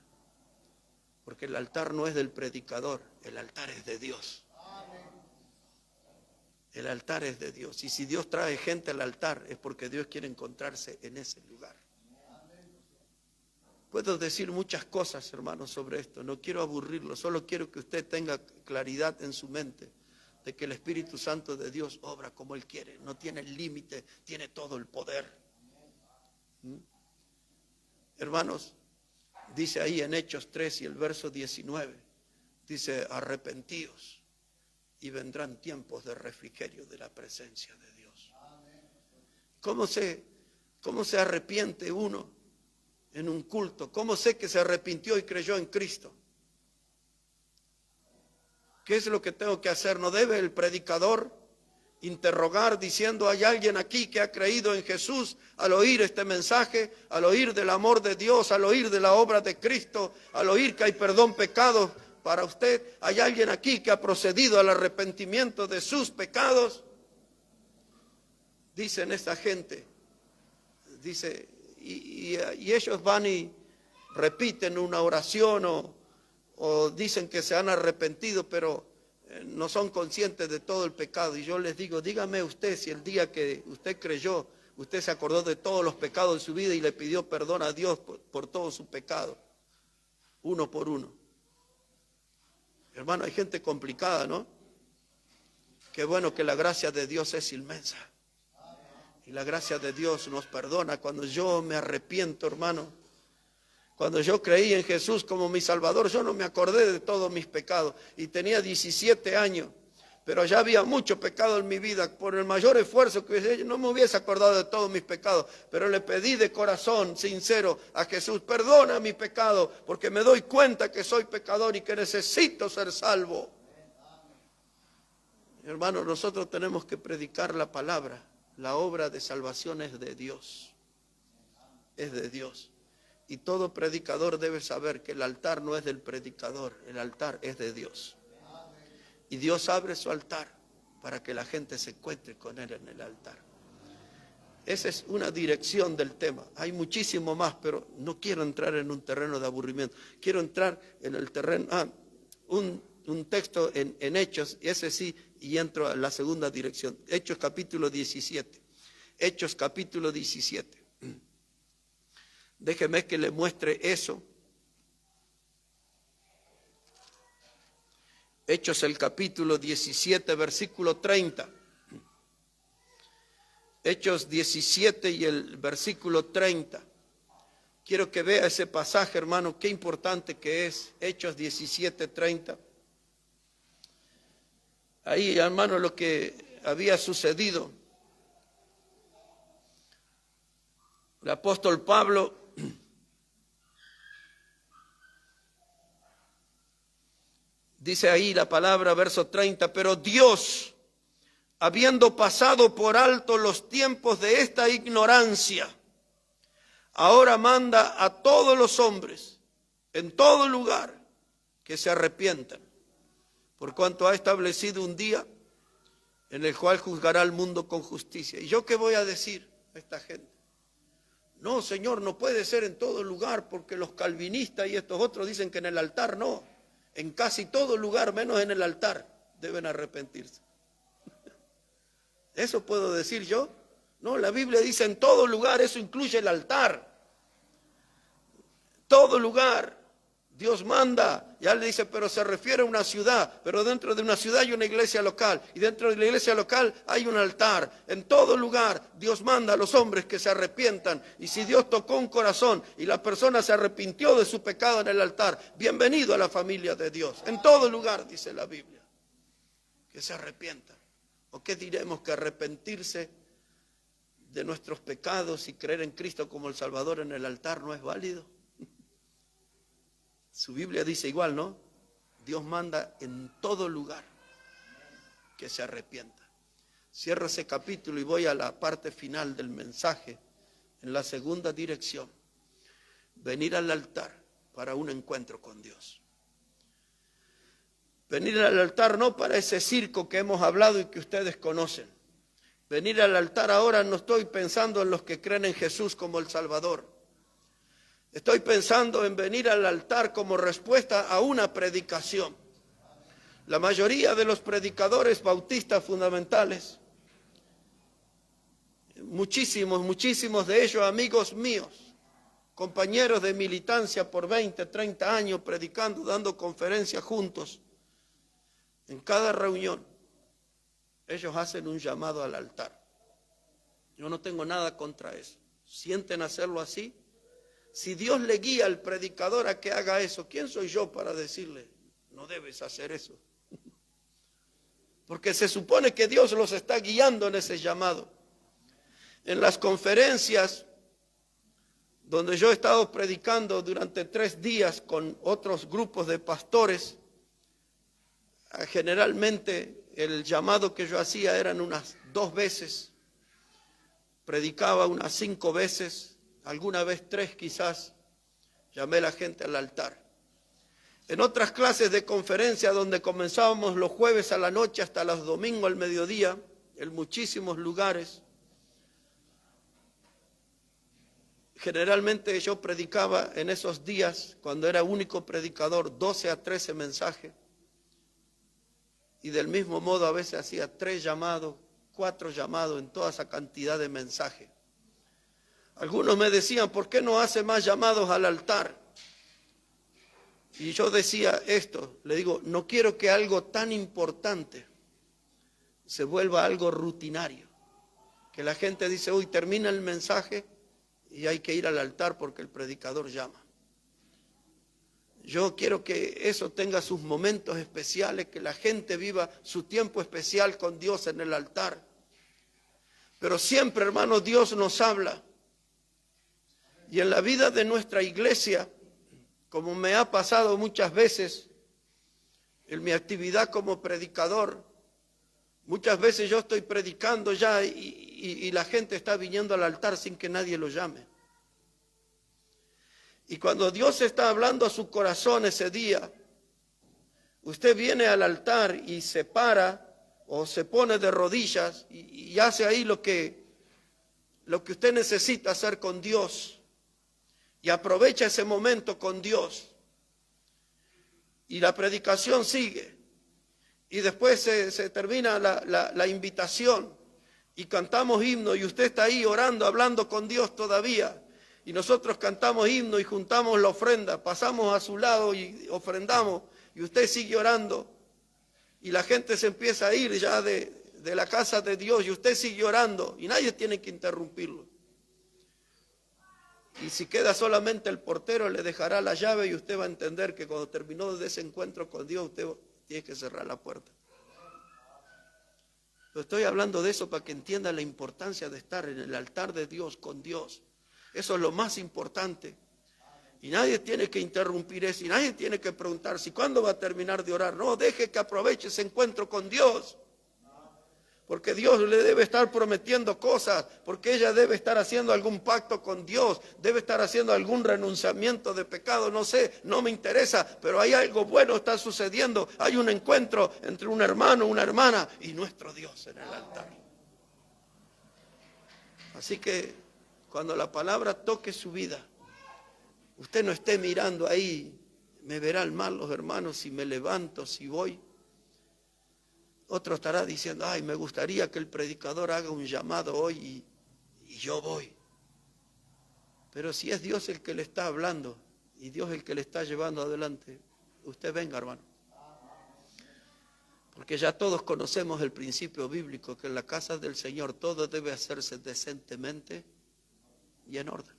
Porque el altar no es del predicador, el altar es de Dios. El altar es de Dios. Y si Dios trae gente al altar, es porque Dios quiere encontrarse en ese lugar. Puedo decir muchas cosas, hermanos, sobre esto. No quiero aburrirlo, solo quiero que usted tenga claridad en su mente de que el Espíritu Santo de Dios obra como Él quiere. No tiene límite, tiene todo el poder. Hermanos, dice ahí en Hechos 3 y el verso 19, dice, arrepentíos y vendrán tiempos de refrigerio de la presencia de Dios. ¿Cómo se arrepiente uno en un culto? ¿Cómo sé que se arrepintió y creyó en Cristo? ¿Qué es lo que tengo que hacer? ¿No debe el predicador interrogar diciendo, hay alguien aquí que ha creído en Jesús al oír este mensaje, al oír del amor de Dios, al oír de la obra de Cristo, al oír que hay perdón pecados para usted? ¿Hay alguien aquí que ha procedido al arrepentimiento de sus pecados? Dicen esta gente, dice, y ellos van y repiten una oración o dicen que se han arrepentido, pero no son conscientes de todo el pecado. Y yo les digo, dígame usted si el día que usted creyó, usted se acordó de todos los pecados de su vida y le pidió perdón a Dios por todo su pecado, uno por uno. Hermano, hay gente complicada, ¿no? Qué bueno que la gracia de Dios es inmensa. Y la gracia de Dios nos perdona cuando yo me arrepiento, hermano. Cuando yo creí en Jesús como mi Salvador, yo no me acordé de todos mis pecados. Y tenía 17 años, pero ya había mucho pecado en mi vida. Por el mayor esfuerzo que hice, no me hubiese acordado de todos mis pecados. Pero le pedí de corazón sincero a Jesús, perdona mi pecado, porque me doy cuenta que soy pecador y que necesito ser salvo. Hermanos, nosotros tenemos que predicar la palabra. La obra de salvación es de Dios. Es de Dios. Y todo predicador debe saber que el altar no es del predicador, el altar es de Dios. Y Dios abre su altar para que la gente se encuentre con Él en el altar. Esa es una dirección del tema. Hay muchísimo más, pero no quiero entrar en un terreno de aburrimiento. Quiero entrar en el terreno, un texto en Hechos, ese sí, y entro a la segunda dirección. Hechos capítulo 17. Hechos capítulo 17. Déjeme que le muestre eso. Hechos el capítulo 17, versículo 30. Hechos 17 y el versículo 30. Quiero que vea ese pasaje, hermano, qué importante que es. Hechos 17, 30. Ahí, hermano, lo que había sucedido. El apóstol Pablo dice ahí la palabra, verso 30, pero Dios, habiendo pasado por alto los tiempos de esta ignorancia, ahora manda a todos los hombres, en todo lugar, que se arrepientan, por cuanto ha establecido un día en el cual juzgará al mundo con justicia. ¿Y yo qué voy a decir a esta gente? No, Señor, no puede ser en todo lugar, porque los calvinistas y estos otros dicen que en el altar no. En casi todo lugar, menos en el altar, deben arrepentirse. ¿Eso puedo decir yo? No, la Biblia dice en todo lugar, eso incluye el altar. Todo lugar. Dios manda, ya le dice, pero se refiere a una ciudad, pero dentro de una ciudad hay una iglesia local, y dentro de la iglesia local hay un altar. En todo lugar Dios manda a los hombres que se arrepientan, y si Dios tocó un corazón y la persona se arrepintió de su pecado en el altar, bienvenido a la familia de Dios. En todo lugar, dice la Biblia, que se arrepientan. ¿O qué diremos? Que arrepentirse de nuestros pecados y creer en Cristo como el Salvador en el altar no es válido. Su Biblia dice igual, ¿no? Dios manda en todo lugar que se arrepienta. Cierro ese capítulo y voy a la parte final del mensaje, en la segunda dirección. Venir al altar para un encuentro con Dios. Venir al altar no para ese circo que hemos hablado y que ustedes conocen. Venir al altar ahora no estoy pensando en los que creen en Jesús como el Salvador. Estoy pensando en venir al altar como respuesta a una predicación. La mayoría de los predicadores bautistas fundamentales, muchísimos de ellos amigos míos, compañeros de militancia por 20, 30 años predicando, dando conferencias juntos, en cada reunión, ellos hacen un llamado al altar. Yo no tengo nada contra eso. sienten hacerlo así. Si Dios le guía al predicador a que haga eso, ¿quién soy yo para decirle, no debes hacer eso? Porque se supone que Dios los está guiando en ese llamado. En las conferencias donde yo he estado predicando durante 3 días con otros grupos de pastores, generalmente el llamado que yo hacía eran unas 2 veces, predicaba unas 5 veces, alguna vez 3 quizás, llamé a la gente al altar. En otras clases de conferencia donde comenzábamos los jueves a la noche hasta los domingos al mediodía, en muchísimos lugares, generalmente yo predicaba en esos días, cuando era único predicador, 12 a 13 mensajes. Y del mismo modo a veces hacía 3 llamados, 4 llamados en toda esa cantidad de mensajes. Algunos me decían, ¿por qué no hace más llamados al altar? Y yo decía esto, le digo, no quiero que algo tan importante se vuelva algo rutinario. Que la gente dice, uy, termina el mensaje y hay que ir al altar porque el predicador llama. Yo quiero que eso tenga sus momentos especiales, que la gente viva su tiempo especial con Dios en el altar. Pero siempre, hermanos, Dios nos habla. Y en la vida de nuestra iglesia, como me ha pasado muchas veces en mi actividad como predicador, muchas veces yo estoy predicando ya y la gente está viniendo al altar sin que nadie lo llame. Y cuando Dios está hablando a su corazón ese día, usted viene al altar y se para o se pone de rodillas y hace ahí lo que usted necesita hacer con Dios. Y aprovecha ese momento con Dios. Y la predicación sigue. Y después se termina la invitación. Y cantamos himno y usted está ahí orando, hablando con Dios todavía. Y nosotros cantamos himno y juntamos la ofrenda. Pasamos a su lado y ofrendamos. Y usted sigue orando. Y la gente se empieza a ir ya de la casa de Dios. Y usted sigue orando. Y nadie tiene que interrumpirlo. Y si queda solamente el portero, le dejará la llave y usted va a entender que cuando terminó de ese encuentro con Dios, usted tiene que cerrar la puerta. Pero estoy hablando de eso para que entienda la importancia de estar en el altar de Dios con Dios. Eso es lo más importante. Y nadie tiene que interrumpir eso, y nadie tiene que preguntar si cuándo va a terminar de orar. No, deje que aproveche ese encuentro con Dios. Porque Dios le debe estar prometiendo cosas, porque ella debe estar haciendo algún pacto con Dios, debe estar haciendo algún renunciamiento de pecado, no sé, no me interesa, pero hay algo bueno está sucediendo, hay un encuentro entre un hermano, una hermana y nuestro Dios en el altar. Así que cuando la palabra toque su vida, usted no esté mirando ahí, me verán mal los hermanos si me levanto, si voy. Otro estará diciendo, ay, me gustaría que el predicador haga un llamado hoy y yo voy. Pero si es Dios el que le está hablando y Dios el que le está llevando adelante, usted venga, hermano. Porque ya todos conocemos el principio bíblico que en la casa del Señor todo debe hacerse decentemente y en orden.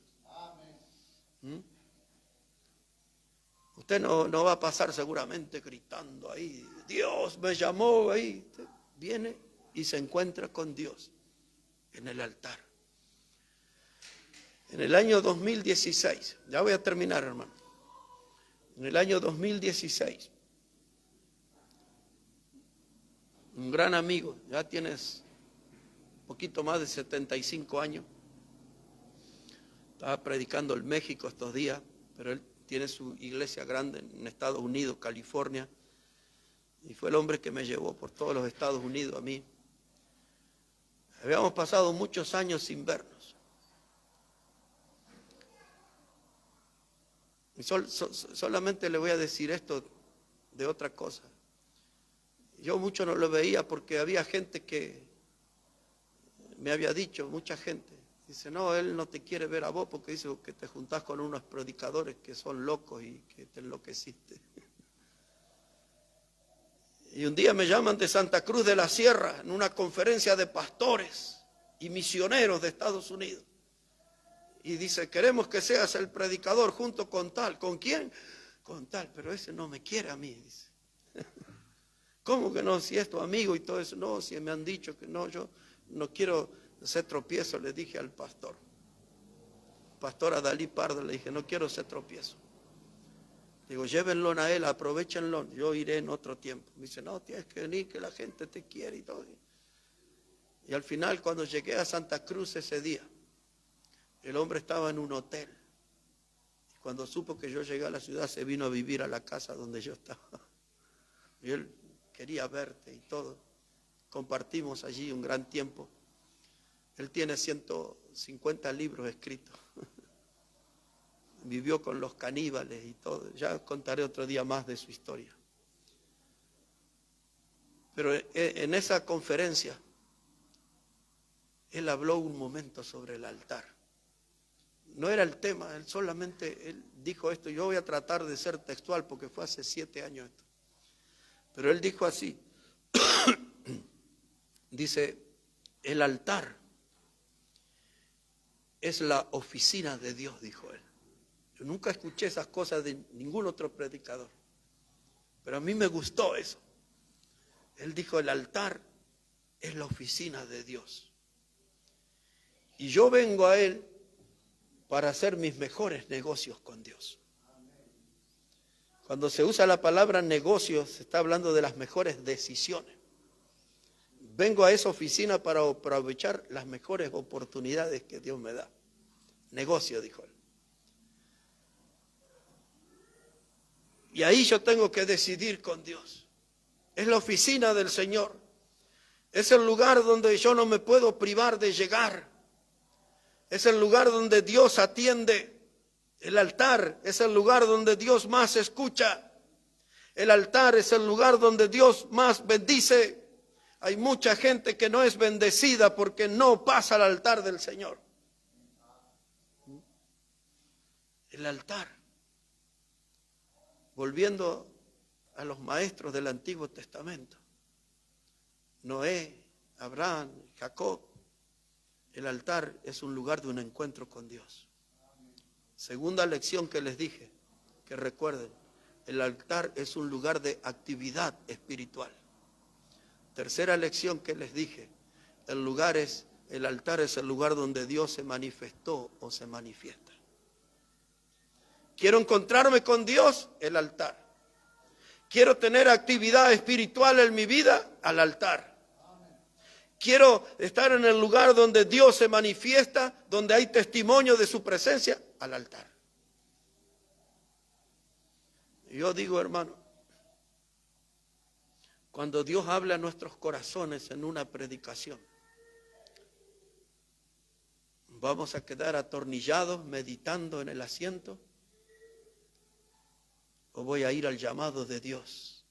Usted no va a pasar seguramente gritando ahí, Dios me llamó ahí. Usted viene y se encuentra con Dios en el altar. En el año 2016, ya voy a terminar, hermano. En el año 2016, un gran amigo, ya tienes un poquito más de 75 años, estaba predicando en México estos días, pero él tiene su iglesia grande en Estados Unidos, California, y fue el hombre que me llevó por todos los Estados Unidos a mí. Habíamos pasado muchos años sin vernos. Y solamente le voy a decir esto de otra cosa. Yo mucho no lo veía porque había gente que me había dicho, mucha gente, dice, no, él no te quiere ver a vos porque dice que te juntás con unos predicadores que son locos y que te enloqueciste. Y un día me llaman de Santa Cruz de la Sierra en una conferencia de pastores y misioneros de Estados Unidos. Y dice, queremos que seas el predicador junto con tal. ¿Con quién? Con tal, pero ese no me quiere a mí, dice. ¿Cómo que no? Si es tu amigo y todo eso. No, si me han dicho que no, yo no quiero ser tropiezo, le dije al pastor. Pastora Dalí Pardo, le dije, no quiero ser tropiezo. Digo, llévenlo a él, aprovechenlo, yo iré en otro tiempo. Me dice, no, tienes que venir, que la gente te quiere y todo. Y al final, cuando llegué a Santa Cruz ese día, el hombre estaba en un hotel. Y cuando supo que yo llegué a la ciudad, se vino a vivir a la casa donde yo estaba. Y él quería verte y todo. Compartimos allí un gran tiempo. Él tiene 150 libros escritos. Vivió con los caníbales y todo. Ya contaré otro día más de su historia. Pero en esa conferencia, él habló un momento sobre el altar. No era el tema, él solamente dijo esto. Yo voy a tratar de ser textual porque fue hace 7 años esto. Pero él dijo así, dice, el altar es la oficina de Dios, dijo él. Yo nunca escuché esas cosas de ningún otro predicador, pero a mí me gustó eso. Él dijo, el altar es la oficina de Dios. Y yo vengo a él para hacer mis mejores negocios con Dios. Cuando se usa la palabra negocios, se está hablando de las mejores decisiones. Vengo a esa oficina para aprovechar las mejores oportunidades que Dios me da. Negocio, dijo él. Y ahí yo tengo que decidir con Dios. Es la oficina del Señor. Es el lugar donde yo no me puedo privar de llegar. Es el lugar donde Dios atiende. El altar es el lugar donde Dios más escucha. El altar es el lugar donde Dios más bendice. Hay mucha gente que no es bendecida porque no pasa al altar del Señor. El altar. Volviendo a los maestros del Antiguo Testamento. Noé, Abraham, Jacob. El altar es un lugar de un encuentro con Dios. Segunda lección que les dije, que recuerden, el altar es un lugar de actividad espiritual. Tercera lección que les dije, el altar es el lugar donde Dios se manifestó o se manifiesta. Quiero encontrarme con Dios, el altar. Quiero tener actividad espiritual en mi vida, al altar. Quiero estar en el lugar donde Dios se manifiesta, donde hay testimonio de su presencia, al altar. Yo digo, hermano, cuando Dios habla a nuestros corazones en una predicación, vamos a quedar atornillados meditando en el asiento, o voy a ir al llamado de Dios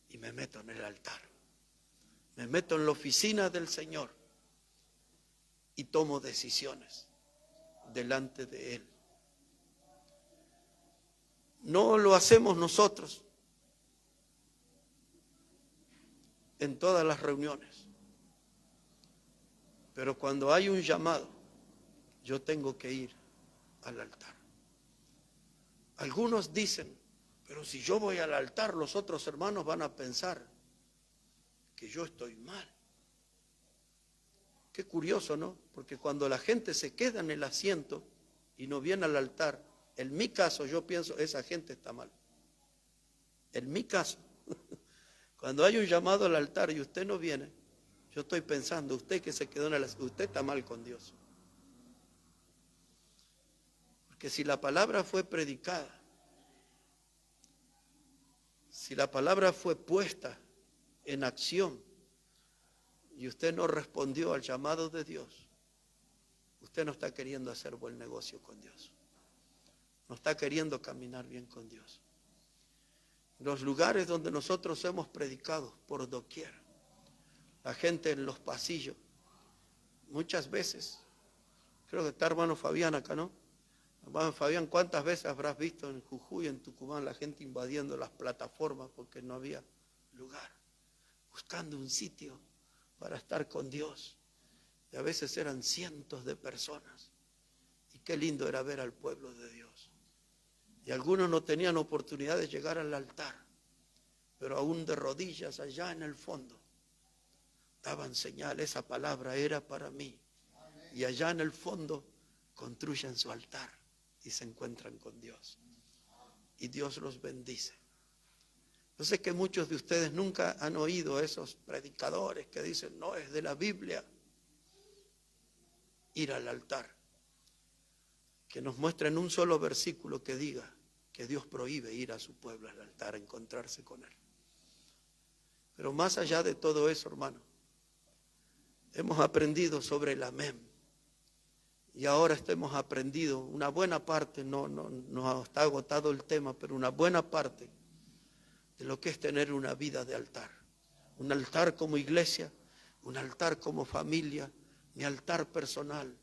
y me meto en el altar. Me meto en la oficina del Señor y tomo decisiones delante de Él. No lo hacemos nosotros en todas las reuniones, pero cuando hay un llamado, yo tengo que ir al altar. Algunos dicen, pero si yo voy al altar, los otros hermanos van a pensar que yo estoy mal. Qué curioso, ¿no? Porque cuando la gente se queda en el asiento y no viene al altar, en mi caso yo pienso, esa gente está mal. En mi caso, cuando hay un llamado al altar y usted no viene, yo estoy pensando, usted que se quedó en el asiento, usted está mal con Dios. Porque si la palabra fue predicada, si la palabra fue puesta en acción y usted no respondió al llamado de Dios, usted no está queriendo hacer buen negocio con Dios. No está queriendo caminar bien con Dios. Los lugares donde nosotros hemos predicado por doquier, la gente en los pasillos, muchas veces, creo que está hermano Fabián acá, ¿no? Hermano Fabián, ¿cuántas veces habrás visto en Jujuy, en Tucumán, la gente invadiendo las plataformas porque no había lugar, buscando un sitio para estar con Dios? Y a veces eran cientos de personas. Y Y qué lindo era ver al pueblo de Dios. Y algunos no tenían oportunidad de llegar al altar, pero aún de rodillas allá en el fondo daban señal, esa palabra era para mí. Y allá en el fondo construyen su altar y se encuentran con Dios. Y Dios los bendice. Yo sé que muchos de ustedes nunca han oído a esos predicadores que dicen, no, es de la Biblia ir al altar. Que nos muestren un solo versículo que diga que Dios prohíbe ir a su pueblo al altar, a encontrarse con Él. Pero más allá de todo eso, hermano, hemos aprendido sobre el amén. Y ahora hemos aprendido una buena parte, no está agotado el tema, pero una buena parte de lo que es tener una vida de altar. Un altar como iglesia, un altar como familia, mi altar personal,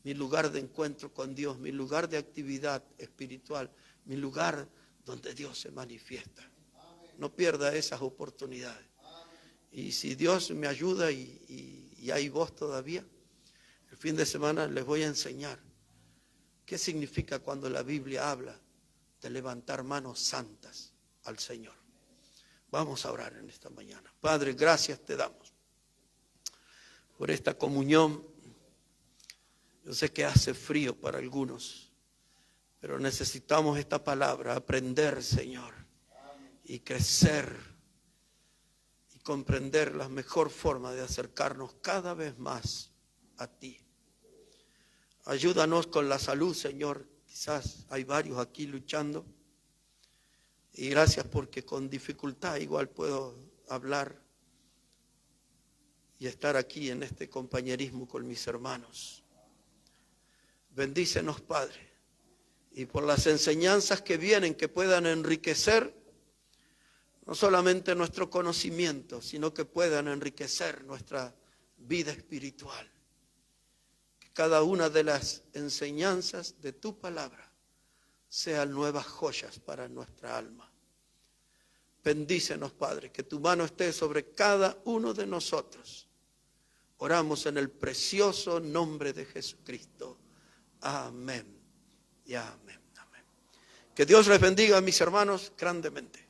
mi lugar de encuentro con Dios, mi lugar de actividad espiritual, mi lugar donde Dios se manifiesta. No pierda esas oportunidades. Y si Dios me ayuda y hay voz todavía, el fin de semana les voy a enseñar qué significa cuando la Biblia habla de levantar manos santas al Señor. Vamos a orar en esta mañana. Padre, gracias te damos por esta comunión. Yo sé que hace frío para algunos, pero necesitamos esta palabra, aprender, Señor, y crecer y comprender la mejor forma de acercarnos cada vez más a ti. Ayúdanos con la salud, Señor. Quizás hay varios aquí luchando. Y gracias porque con dificultad igual puedo hablar y estar aquí en este compañerismo con mis hermanos. Bendícenos, Padre, y por las enseñanzas que vienen, que puedan enriquecer no solamente nuestro conocimiento, sino que puedan enriquecer nuestra vida espiritual. Que cada una de las enseñanzas de tu palabra sean nuevas joyas para nuestra alma. Bendícenos, Padre, que tu mano esté sobre cada uno de nosotros. Oramos en el precioso nombre de Jesucristo. Amén y amén. Amén. Que Dios les bendiga, mis hermanos, grandemente.